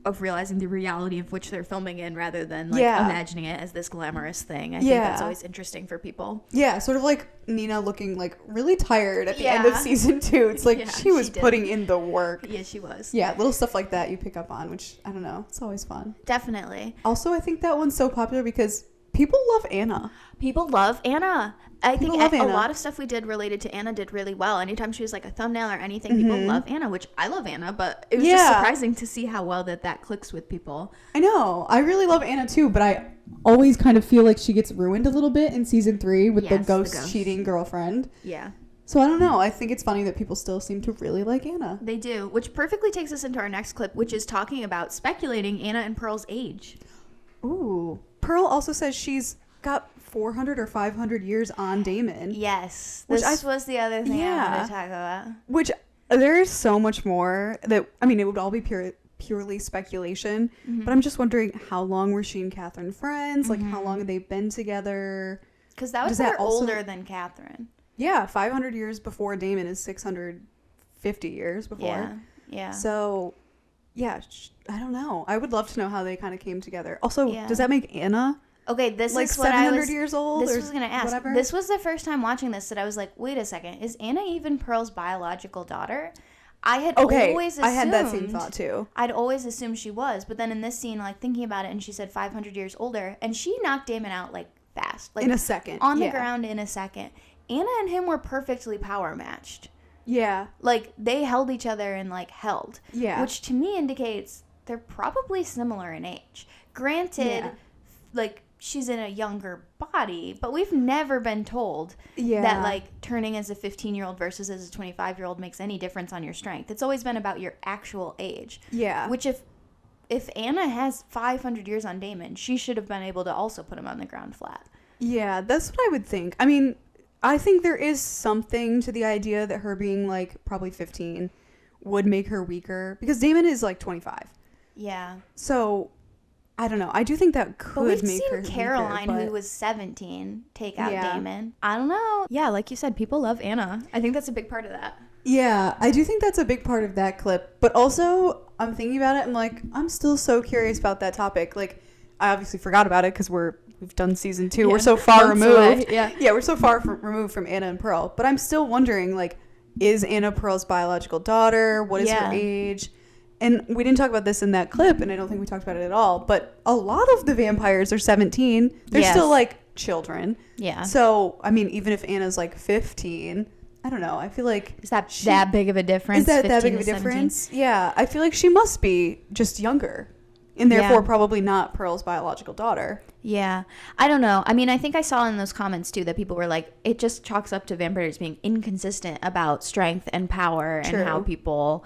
of realizing the reality of which they're filming in rather than like imagining it as this glamorous thing. I think that's always interesting for people. Sort of like Nina looking like really tired at the end of season 2. It's like she was putting in the work. Yeah, she was. Yeah, little stuff like that you pick up on, which I don't know, it's always fun. Definitely. Also, I think that one's so popular because people love Anna. People love Anna. I think a lot of stuff we did related to Anna did really well. Anytime she was like a thumbnail or anything, people love Anna, which I love Anna, but it was just surprising to see how well that clicks with people. I know. I really love Anna too, but I always kind of feel like she gets ruined a little bit in season 3 with the ghost cheating girlfriend. Yeah. So I don't know. I think it's funny that people still seem to really like Anna. They do, which perfectly takes us into our next clip, which is talking about speculating Anna and Pearl's age. Ooh. Pearl also says she's got 400 or 500 years on Damon. Yes. This was the other thing I wanted to talk about. Which there is so much more that, I mean, it would all be purely speculation, but I'm just wondering, how long were she and Katherine friends? Like, how long have they been together? Because that was her older than Katherine. Yeah, 500 years before Damon is 650 years before. Yeah. So, I don't know. I would love to know how they kind of came together. Also, does that make Anna... Okay, this like is what I was... years old? This was going to ask. Whatever? This was the first time watching this that I was like, wait a second. Is Anna even Pearl's biological daughter? I had always assumed... I had that same thought, too. I'd always assumed she was. But then in this scene, like, thinking about it, and she said 500 years older, and she knocked Damon out, like, fast. Like, in a second. On the ground in a second. Anna and him were perfectly power matched. Yeah. Like, they held each other and, like, held. Yeah. Which, to me, indicates they're probably similar in age. Granted, like... she's in a younger body, but we've never been told that like turning as a 15-year-old versus as a 25-year-old makes any difference on your strength. It's always been about your actual age. Yeah. Which if Anna has 500 years on Damon, she should have been able to also put him on the ground flat. Yeah, that's what I would think. I mean, I think there is something to the idea that her being like probably 15 would make her weaker, because Damon is like 25. Yeah. So I don't know. I do think that could make her weaker. But we've seen Caroline, who was 17, take out Damon. I don't know. Yeah, like you said, people love Anna. I think that's a big part of that. Yeah, I do think that's a big part of that clip. But also, I'm thinking about it, and like, I'm still so curious about that topic. Like, I obviously forgot about it because we've done season 2. Yeah, we're so far removed. Yeah, we're so far removed from Anna and Pearl. But I'm still wondering, like, is Anna Pearl's biological daughter? What is her age? And we didn't talk about this in that clip, and I don't think we talked about it at all, but a lot of the vampires are 17. They're still, like, children. Yeah. So, I mean, even if Anna's, like, 15, I don't know. I feel like... Is that big of a difference? Is that big of a difference? Yeah. I feel like she must be just younger, and therefore probably not Pearl's biological daughter. Yeah. I don't know. I mean, I think I saw in those comments, too, that people were like, it just chalks up to vampires being inconsistent about strength and power and how people...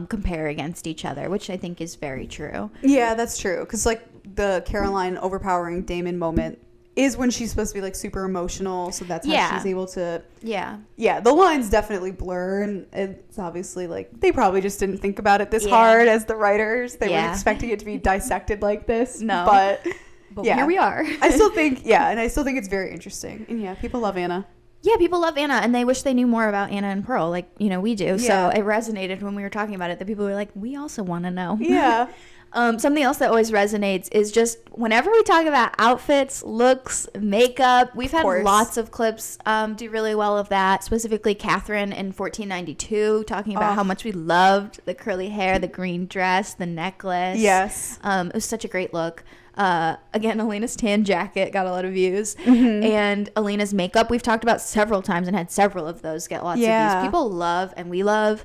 compare against each other, which I think is very true. Yeah, that's true. Because, like, the Caroline overpowering Damon moment is when she's supposed to be, like, super emotional. So that's how she's able to... Yeah, the lines definitely blur. And it's obviously, like, they probably just didn't think about it this hard as the writers. They weren't expecting it to be dissected like this. No. But here we are. I still think it's very interesting. And, people love Anna. Yeah, people love Anna, and they wish they knew more about Anna and Pearl, like, we do. Yeah. So it resonated when we were talking about it, that people were like, we also want to know. Yeah. Something else that always resonates is just whenever we talk about outfits, looks, makeup, we've had lots of clips do really well of that. Specifically, Katherine in 1492 talking about how much we loved the curly hair, the green dress, the necklace. Yes. It was such a great look. Again, Elena's tan jacket got a lot of views. And Elena's makeup we've talked about several times and had several of those get lots of views. People love, and we love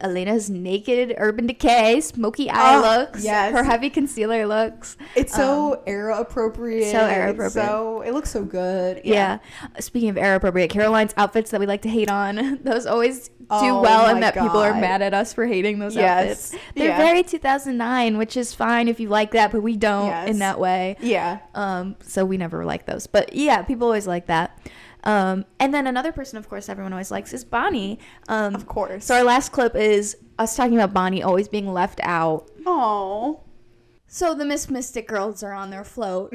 Elena's naked Urban Decay smoky eye looks. Yes. Her heavy concealer looks. It's so era appropriate. So era appropriate. So it looks so good. Yeah. Speaking of era appropriate, Caroline's outfits that we like to hate on, those always do well, and that people are mad at us for hating those outfits. They're very 2009, which is fine if you like that, but we don't in that way. So we never like those. But yeah, people always like that. And then another person, of course, everyone always likes is Bonnie. Of course. So our last clip is us talking about Bonnie always being left out. Oh. So the Miss Mystic girls are on their float.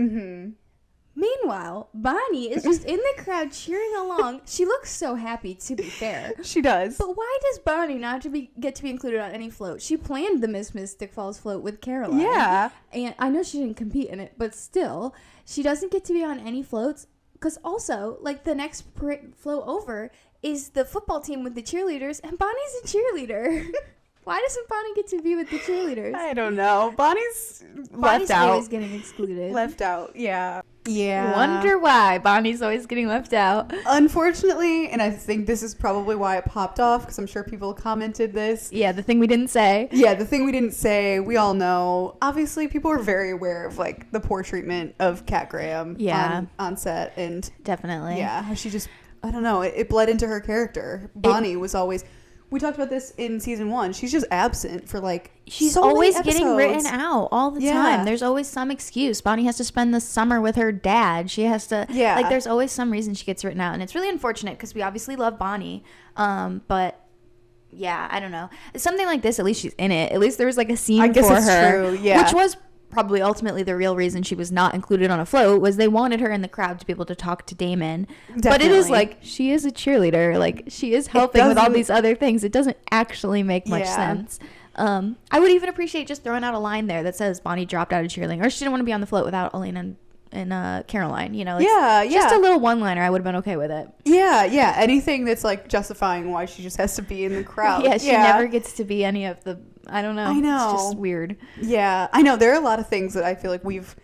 Meanwhile, Bonnie is just in the crowd cheering along. She looks so happy, to be fair. She does. But why does Bonnie not get to be included on any float? She planned the Miss Mystic Falls float with Caroline. Yeah. And I know she didn't compete in it, but still, she doesn't get to be on any floats. Because also, like, the next float over is the football team with the cheerleaders, and Bonnie's a cheerleader. Why doesn't Bonnie get to be with the cheerleaders? I don't know. Bonnie's left out. Always getting excluded. Left out, yeah. Yeah. Wonder why Bonnie's always getting left out. Unfortunately, and I think this is probably why it popped off, because I'm sure people commented this. Yeah, the thing we didn't say. Yeah, the thing we didn't say, we all know. Obviously, people are very aware of, like, the poor treatment of Kat Graham on set. And definitely. Yeah, how she just, I don't know, it bled into her character. Bonnie was always... We talked about this in season 1. She's just absent for she's so always many getting written out all the time. There's always some excuse. Bonnie has to spend the summer with her dad. She has to there's always some reason she gets written out, and it's really unfortunate because we obviously love Bonnie. But yeah, I don't know. Something like this, at least she's in it. At least there was like a scene for her, true, yeah. Which was probably ultimately the real reason she was not included on a float, was they wanted her in the crowd to be able to talk to Damon. Definitely. But it is like, she is a cheerleader. Like, she is helping with all these other things. It doesn't actually make much sense. I would even appreciate just throwing out a line there that says Bonnie dropped out of cheerleading, or she didn't want to be on the float without Elena and Caroline, you know. Just a little one-liner, I would have been okay with it. Yeah. Anything that's like justifying why she just has to be in the crowd. She never gets to be any of the, I don't know. I know. It's just weird. Yeah, I know. There are a lot of things that I feel like we've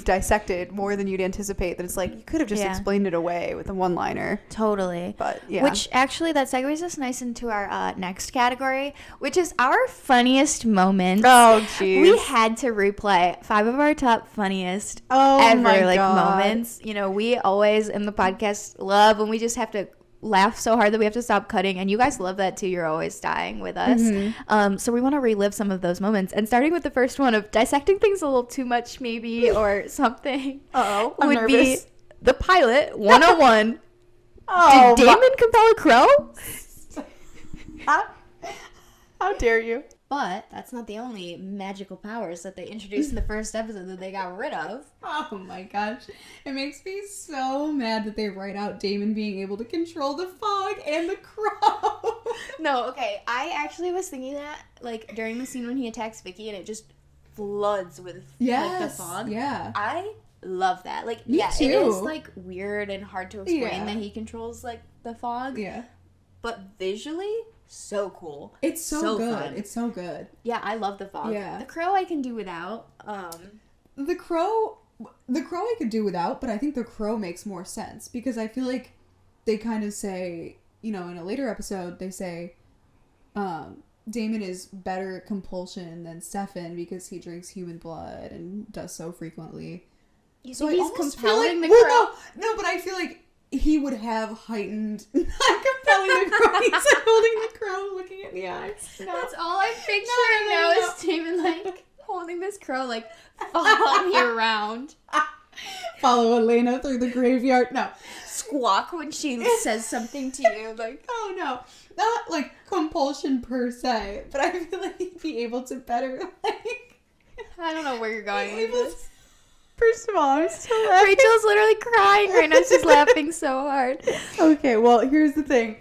dissected more than you'd anticipate, that it's like, you could have just explained it away with a one-liner. Totally. But yeah. Which actually, that segues us nice into our next category, which is our funniest moments. Oh, jeez. We had to replay 5 of our top funniest moments. You know, we always in the podcast love when we just have to laugh so hard that we have to stop cutting, and you guys love that too. You're always dying with us. So we want to relive some of those moments, and starting with the first one of dissecting things a little too much maybe or something. I'm would nervous. Be the pilot 101. Did Damon compel a crow? How dare you? But that's not the only magical powers that they introduced in the first episode that they got rid of. Oh my gosh. It makes me so mad that they write out Damon being able to control the fog and the crow. No, okay. I actually was thinking that, like, during the scene when he attacks Vicky and it just floods with the fog. Yeah. I love that. Like, me too. It is, like, weird and hard to explain that he controls, like, the fog. Yeah. But visually, so cool. It's so good. Fun. It's so good. Yeah, I love the fog. Yeah. The crow I can do without. The crow I could do without, but I think the crow makes more sense, because I feel like they kind of say, you know, in a later episode, they say Damon is better at compulsion than Stefan because he drinks human blood and does so frequently. You think he's compelling the crow? No, but I feel like he would have heightened, not compelling the crow. He's like holding the crow, looking at the eyes. No. That's all I'm picturing now is Damon, like, holding this crow, like, following me around. Follow Elena through the graveyard. No. Squawk when she says something to you. Like, oh no. Not, like, compulsion per se, but I feel like he'd be able to better, like... I don't know where you're going with this. First of all, I'm still laughing. Rachel's literally crying right now. She's laughing so hard. Okay, well, here's the thing.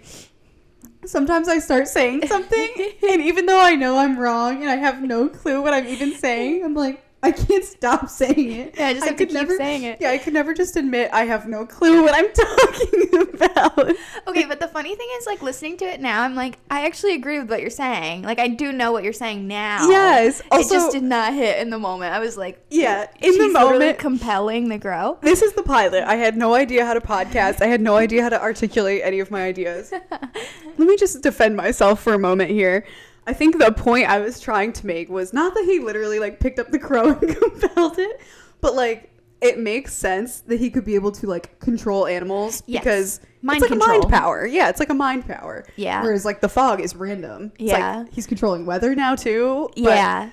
sometimes I start saying something, and even though I know I'm wrong and I have no clue what I'm even saying, I'm like, I can't stop saying it. Yeah, I just have to keep saying it. Yeah, I could never just admit I have no clue what I'm talking about. Okay, but the funny thing is, like, listening to it now, I'm like, I actually agree with what you're saying. Like, I do know what you're saying now. Yes. Also, it just did not hit in the moment. I was like, yeah, in the moment, compelling the grow. This is the pilot. I had no idea how to podcast. I had no idea how to articulate any of my ideas. Let me just defend myself for a moment here. I think the point I was trying to make was not that he literally like picked up the crow and compelled it, but like it makes sense that he could be able to like control animals because it's like a mind power. Yeah, it's like a mind power. Yeah. Whereas like the fog is random. It's yeah. like he's controlling weather now too. Yeah.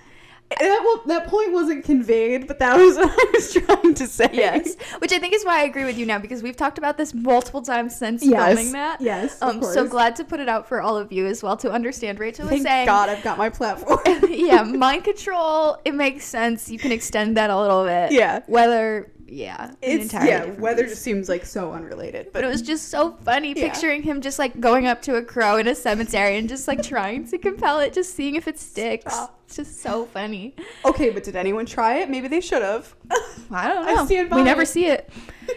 That point wasn't conveyed, but that was what I was trying to say. Yes, which I think is why I agree with you now, because we've talked about this multiple times since filming that. Yes, of course. So glad to put it out for all of you as well to understand. Rachel was saying, thank God I've got my platform. Yeah, mind control, it makes sense. You can extend that a little bit. Yeah. Weather, weather just seems like so unrelated. But it was just so funny picturing him just like going up to a crow in a cemetery and just like trying to compel it, just seeing if it sticks. It's just so funny. Okay, but did anyone try it? Maybe they should have. I don't know. We never see it.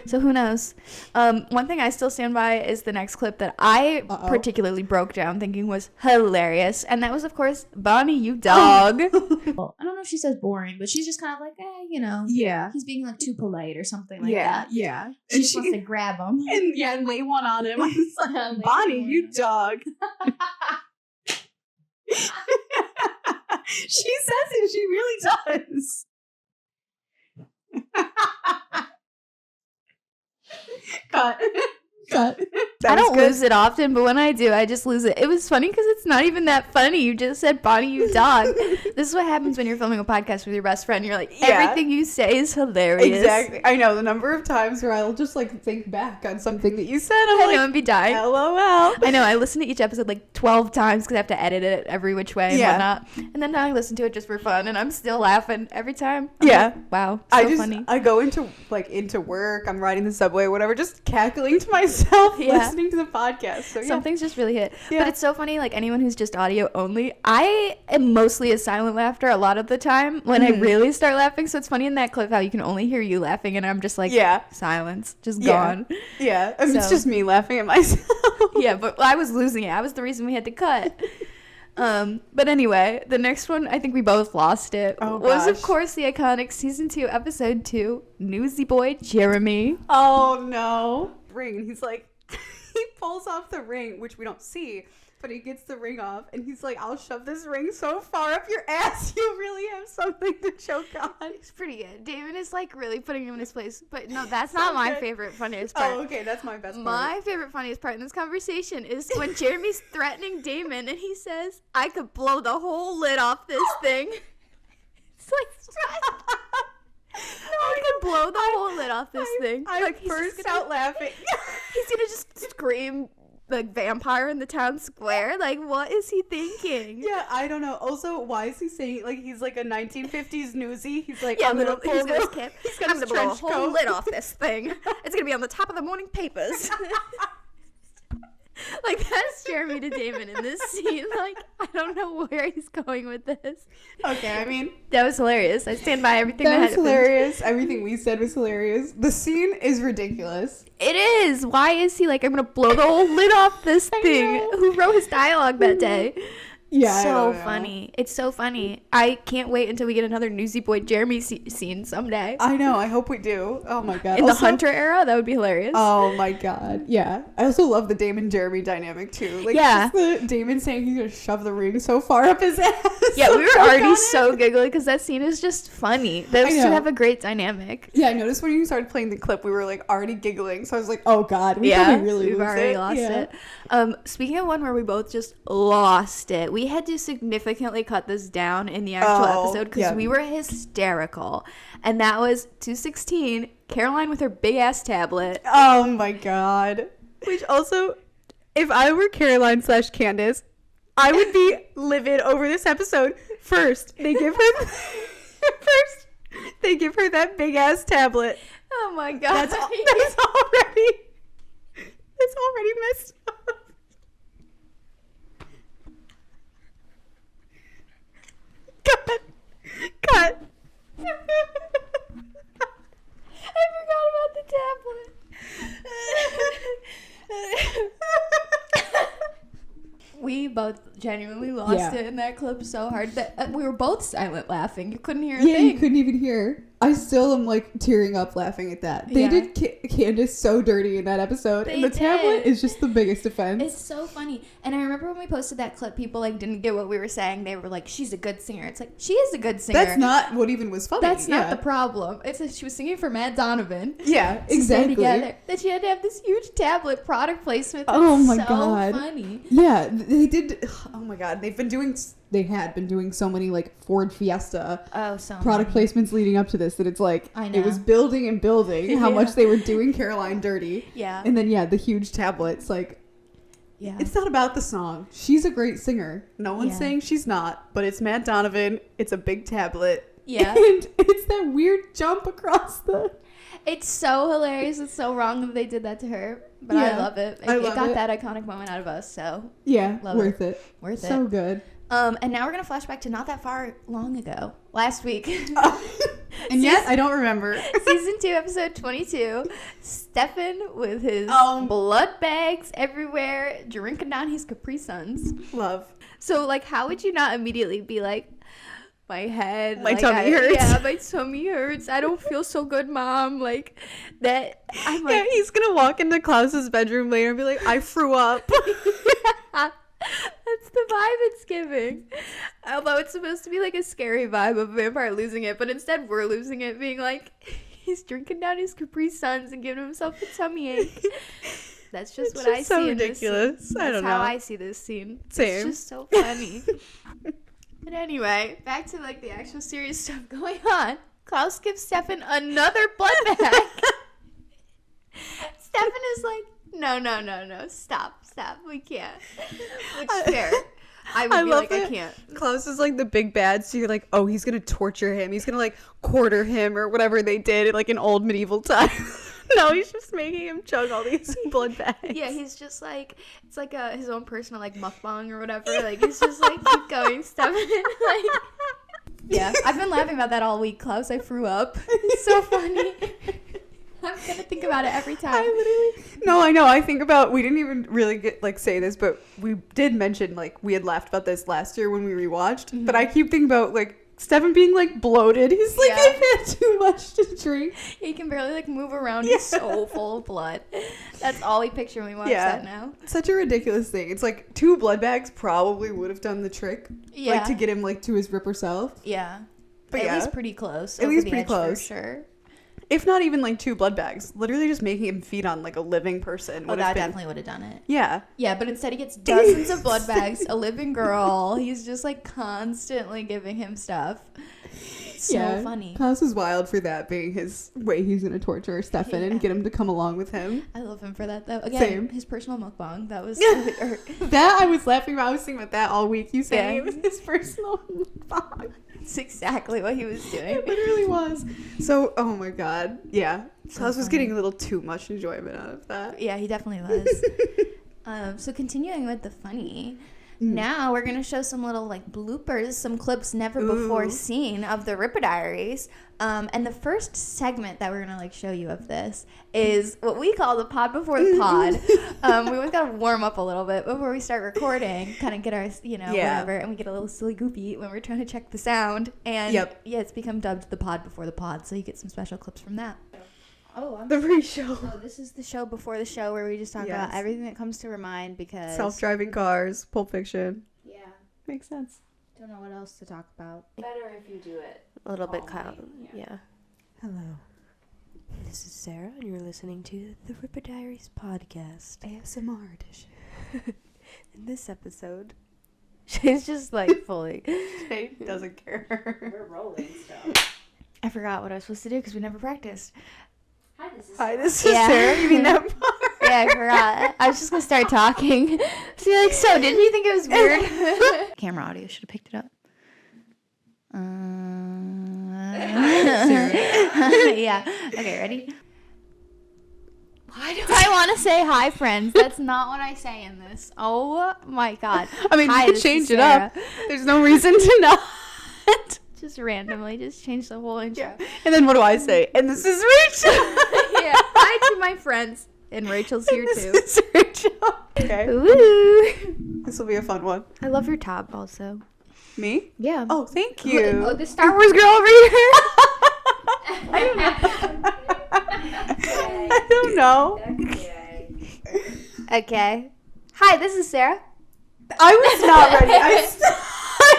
So who knows? One thing I still stand by is the next clip that I particularly broke down thinking was hilarious. And that was, of course, Bonnie, you dog. Well, I don't know if she says boring, but she's just kind of like, you know. Yeah. He's being like too polite or something like that. Yeah. She just wants to grab him. And lay one on him. Bonnie, you dog. She says it. She really does. Cut. I don't lose it often, but when I do, I just lose it. It was funny because it's not even that funny. You just said, Bonnie, you dog. This is what happens when you're filming a podcast with your best friend. You're like, everything you say is hilarious. Exactly. I know the number of times where I'll just like think back on something that you said. I know, and be dying. LOL. I know. I listen to each episode like 12 times because I have to edit it every which way and whatnot. And then now I listen to it just for fun, and I'm still laughing every time. I'm like, wow. So funny. I go into work, I'm riding the subway, whatever, just cackling to myself, listening to the podcast. So some things just really hit. But it's so funny, like anyone who's just audio only, I am mostly a silent laughter a lot of the time when I really start laughing. So it's funny in that clip how you can only hear you laughing and I'm just like silence, just gone. Yeah. I mean, it's just me laughing at myself. Yeah, but I was losing it. I was the reason we had to cut. But anyway, the next one, I think we both lost it, was of course the iconic season 2 episode 2, Newsy Boy Jeremy. Oh no. Ring. He's like, he pulls off the ring, which we don't see, but he gets the ring off and he's like, I'll shove this ring so far up your ass you really have something to choke on. It's pretty good. Damon is like really putting him in his place, but no, that's not my favorite funniest part. Oh, okay, that's my best part. My favorite funniest part in this conversation is when Jeremy's threatening Damon and he says, I could blow the whole lid off this thing. It's like, no, I could blow the whole lid off this thing. I like, burst out laughing. He's gonna just scream like vampire in the town square. Like, what is he thinking? Yeah, I don't know. Also, why is he saying like he's like a 1950s newsy? He's like, I'm gonna blow the whole lid off this thing. It's gonna be on the top of the morning papers. Like, that's Jeremy to Damon in this scene. Like, I don't know where he's going with this. Okay, I mean, that was hilarious. I stand by everything that was hilarious. Everything we said was hilarious. The scene is ridiculous. It is. Why is he like, I'm gonna blow the whole lid off this thing? Who wrote his dialogue that day? Yeah, so funny. It's so funny. I can't wait until we get another Newsy Boy Jeremy scene someday. I know. I hope we do. Oh my god. In the Hunter era, that would be hilarious. Oh my god. Yeah. I also love the Damon Jeremy dynamic too. Like, just the Damon saying he's gonna shove the ring so far up his ass. Yeah, we were already so giggly because that scene is just funny. Those two have a great dynamic. Yeah, I noticed when you started playing the clip, we were like already giggling. So I was like, oh god, we've already lost it. Speaking of one where we both just lost it, we had to significantly cut this down in the actual episode because we were hysterical, and that was 216 Caroline with her big ass tablet. Oh my god. Which also, if I were Caroline / Candace, I would be livid over this episode. First they give her that big ass tablet. Oh my god. That's already messed up. both genuinely lost it in that clip so hard that we were both silent laughing. You couldn't hear a thing. You couldn't even hear. I still am like tearing up laughing at that. They did Candace so dirty in that episode, and the tablet is just the biggest offense. It's so funny. And I remember when we posted that clip, people like didn't get what we were saying. They were like, "She's a good singer." It's like, she is a good singer. That's not what even was funny. That's not the problem. It's that she was singing for Matt Donovan. Yeah, exactly. Together. That she had to have this huge tablet product placement. Oh my so god, funny. Yeah, they did. Oh my god, they had been doing so many like Ford Fiesta product placements leading up to this that it's like it was building and building how much they were doing Caroline dirty. Yeah. And then the huge tablets, like, it's not about the song. She's a great singer. No one's saying she's not, but it's Matt Donovan. It's a big tablet. Yeah. And it's that weird jump across the... It's so hilarious. It's so wrong that they did that to her. But I love it. It got that iconic moment out of us, so... Yeah, worth it. Worth it. So good. And now we're going to flash back to not that far long ago. Last week. And yet, I don't remember. Season 2, episode 22. Stefan with his blood bags everywhere, drinking down his Capri Suns. Love. So, like, how would you not immediately be like, my head, my tummy hurts. Yeah, my tummy hurts. I don't feel so good, Mom. Like, that. I'm like, he's going to walk into Klaus's bedroom later and be like, I threw up. That's the vibe it's giving. Although it's supposed to be like a scary vibe of a vampire losing it, but instead we're losing it, being like, he's drinking down his Capri Suns and giving himself a tummy ache. That's just what I see. So ridiculous. I don't know. That's how I see this scene. Same. It's just so funny. But anyway, back to like the actual serious stuff going on. Klaus gives Stefan another blood bag. Stefan is like, no, stop, we can't. Which is fair. I would be like, I can't. Klaus is like the big bad, so you're like, oh, he's gonna torture him. He's gonna like quarter him or whatever they did like in old medieval times. No, he's just making him chug all these blood bags. Yeah, he's just like, it's like his own personal like mukbang or whatever. Like he's just like keep going, Stefan. Like, yeah, I've been laughing about that all week, Klaus. I threw up. It's so funny. I'm gonna think about it every time. I know. I think about, we didn't even really get like say this, but we did mention like we had laughed about this last year when we rewatched. Mm-hmm. But I keep thinking about like Stefan being like bloated. He's like, I've had too much to drink. He can barely like move around. He's so full of blood. That's all we picture when we watch that now. Such a ridiculous thing. It's like 2 blood bags probably would have done the trick. Yeah. Like to get him like to his Rippah self. Yeah. But at least pretty close. At least pretty close. For sure. If not even like 2 blood bags, literally just making him feed on like a living person. That definitely would have done it. Yeah. Yeah, but instead he gets dozens of blood bags, a living girl. He's just like constantly giving him stuff. So funny. Klaus is wild for that being his way he's going to torture Stefan and get him to come along with him. I love him for that though. Again, Same. His personal mukbang. That was that I was laughing about. I was thinking about that all week. You saying it was his personal mukbang. That's exactly what he was doing. It literally was. So, oh my god. Yeah. Klaus was getting a little too much enjoyment out of that. Yeah, he definitely was. So continuing with the funny, now we're going to show some little like bloopers, some clips never before seen of the Rippah Diaries. And the first segment that we're going to like show you of this is what we call the pod before the pod. We always got to warm up a little bit before we start recording, kind of get our, whatever. And we get a little silly goofy when we're trying to check the sound. And it's become dubbed the pod before the pod. So you get some special clips from that. Oh, the pre-show. Oh, this is the show before the show where we just talk about everything that comes to our mind because... Self-driving cars, Pulp Fiction. Yeah. Makes sense. Don't know what else to talk about. Better if you do it. A little bit calm. Yeah. Hello. This is Sarah, and you're listening to the Rippah Diaries podcast. ASMR edition. In this episode, she's just like fully... She doesn't care. We're rolling stuff. I forgot what I was supposed to do because we never practiced. Hi, this is Sarah. You mean that part? Yeah, I forgot. I was just going to start talking. So you're like, so didn't you think it was weird? Camera audio should have picked it up. Yeah. Okay, ready? Why do I want to say hi, friends? That's not what I say in this. Oh my god. I mean, you can change it up. There's no reason to not. Just randomly, just change the whole intro. Yeah. And then what do I say? And this is Rachel. Yeah. Hi to my friends. And Rachel's here too. This is Rachel. Okay. Ooh. This will be a fun one. I love your top also. Me? Yeah. Oh, thank you. Oh, the Star Wars girl over here. I don't know. Okay. Hi, this is Sarah. I was not ready. I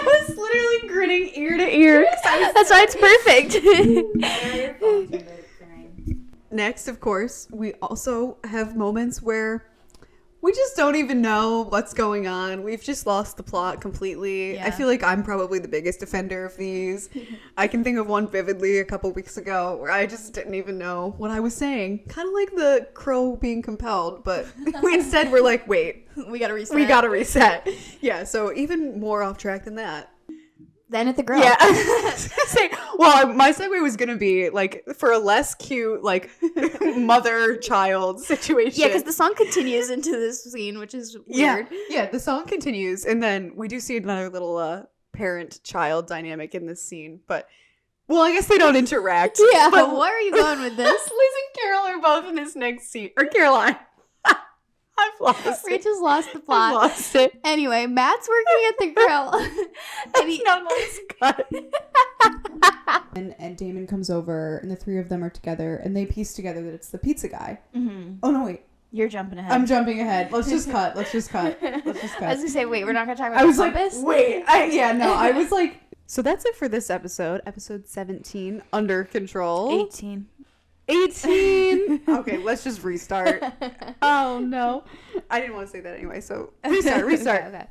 was literally grinning ear to ear. That's why it's perfect. Next, of course, we also have moments where we just don't even know what's going on. We've just lost the plot completely. Yeah. I feel like I'm probably the biggest offender of these. I can think of one vividly a couple weeks ago where I just didn't even know what I was saying. Kind of like the crow being compelled, but instead we're like, wait. We gotta reset. Yeah, so even more off track than that. Then at the girl. Yeah. Well, my segue was going to be, like, for a less cute, like, mother-child situation. Yeah, because the song continues into this scene, which is weird. Yeah, the song continues, and then we do see another little parent-child dynamic in this scene, but, well, I guess they don't interact. Yeah, but where are you going with this? Liz and Carol are both in this next scene. Or Caroline. I've lost it. Rachel's lost the plot. I've lost it. Anyway, Matt's working at the grill. And Damon comes over, and the three of them are together, and they piece together that it's the pizza guy. Mm-hmm. Oh, no, wait. You're jumping ahead. I'm jumping ahead. Let's just cut. I was going to say, wait, we're not going to talk about I was compass? like, wait. I was like... So that's it for this episode. Episode 17, Under Control. 18. Okay, let's just restart. Oh no, I didn't want to say that anyway, so restart. Okay.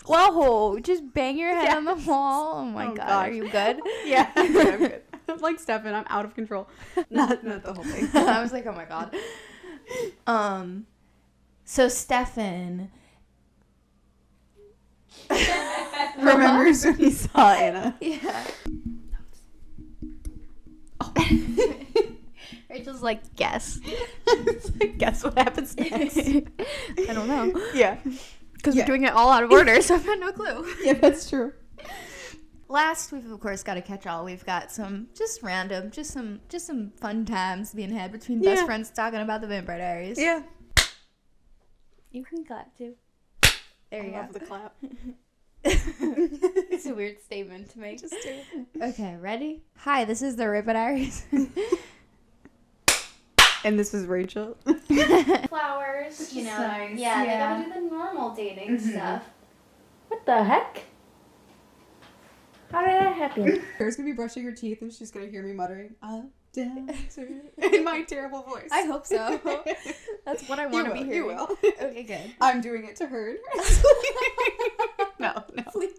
Whoa, just bang your head on the wall. Oh my god, gosh. Are you good? Yeah, I'm good. I'm like Stefan, I'm out of control. Not the whole thing. I was like, oh my god. So Stefan remembers when he saw Anna. Yeah. Rachel's like, guess. It's like, guess what happens next? I don't know. Yeah. Because we're doing it all out of order, so I've got no clue. Yeah, that's true. Last, we've of course got to catch all. We've got some just random, just some fun times being had between best friends talking about the Vampire Diaries. Yeah. You can clap too. There you go. I love the clap. It's a weird statement to make. Just do it. Okay, ready? Hi, this is the Rippah Diaries. And this is Rachel. Flowers, you know. Nice. Yeah, they gotta do the normal dating stuff. What the heck? How did that happen? Sarah's going to be brushing her teeth, and she's going to hear me muttering, dancer, in my terrible voice. I hope so. That's what I want to be hearing. You will. Okay, good. I'm doing it to her. No. Please.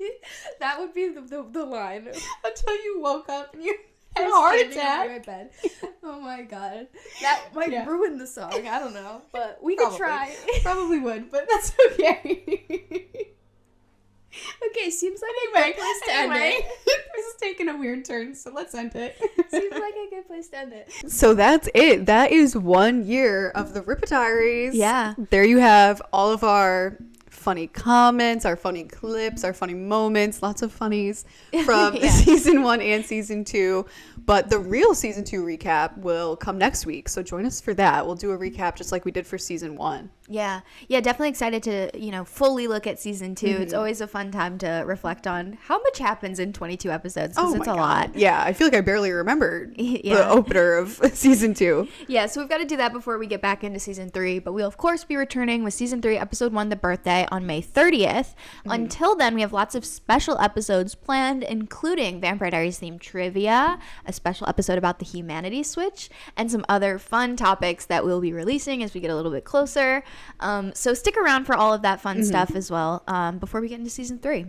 That would be the line. Until you woke up and you had a Just heart standing attack. on my bed. Oh my god. That might ruin the song. I don't know. But we Probably. could try. Probably would, but that's okay. Okay, seems like a good place to end it. This is taking a weird turn, so let's end it. Seems like a good place to end it. So that's it. That is 1 year of the Rippah Diaries. Yeah. There you have all of our funny comments, our funny clips, our funny moments, lots of funnies from season 1 and season 2. But the real season 2 recap will come next week. So join us for that. We'll do a recap just like we did for season 1. Yeah, definitely excited to, fully look at season 2. Mm-hmm. It's always a fun time to reflect on how much happens in 22 episodes, because it's a lot. Yeah, I feel like I barely remembered the opener of season 2. Yeah, so we've got to do that before we get back into season 3, but we'll of course be returning with season 3, episode 1, The Birthday, on May 30th. Mm-hmm. Until then, we have lots of special episodes planned, including Vampire Diaries themed trivia, a special episode about the humanity switch, and some other fun topics that we'll be releasing as we get a little bit closer. So stick around for all of that fun stuff as well before we get into season 3.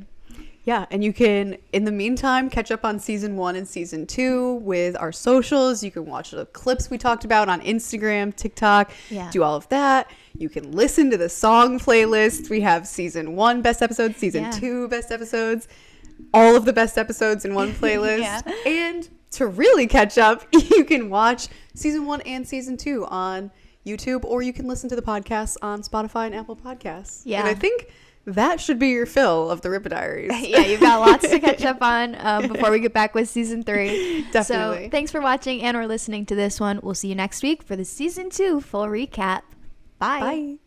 Yeah, and you can, in the meantime, catch up on season 1 and season 2 with our socials. You can watch the clips we talked about on Instagram, TikTok, do all of that. You can listen to the song playlist. We have season 1 best episodes, season 2 best episodes, all of the best episodes in one playlist. And to really catch up, you can watch season 1 and season 2 on YouTube, or you can listen to the podcast on Spotify and Apple Podcasts. Yeah. And I think that should be your fill of the Rippah Diaries. Yeah, you've got lots to catch up on before we get back with season 3. Definitely. So thanks for watching and or listening to this one. We'll see you next week for the season 2 full recap. Bye. Bye.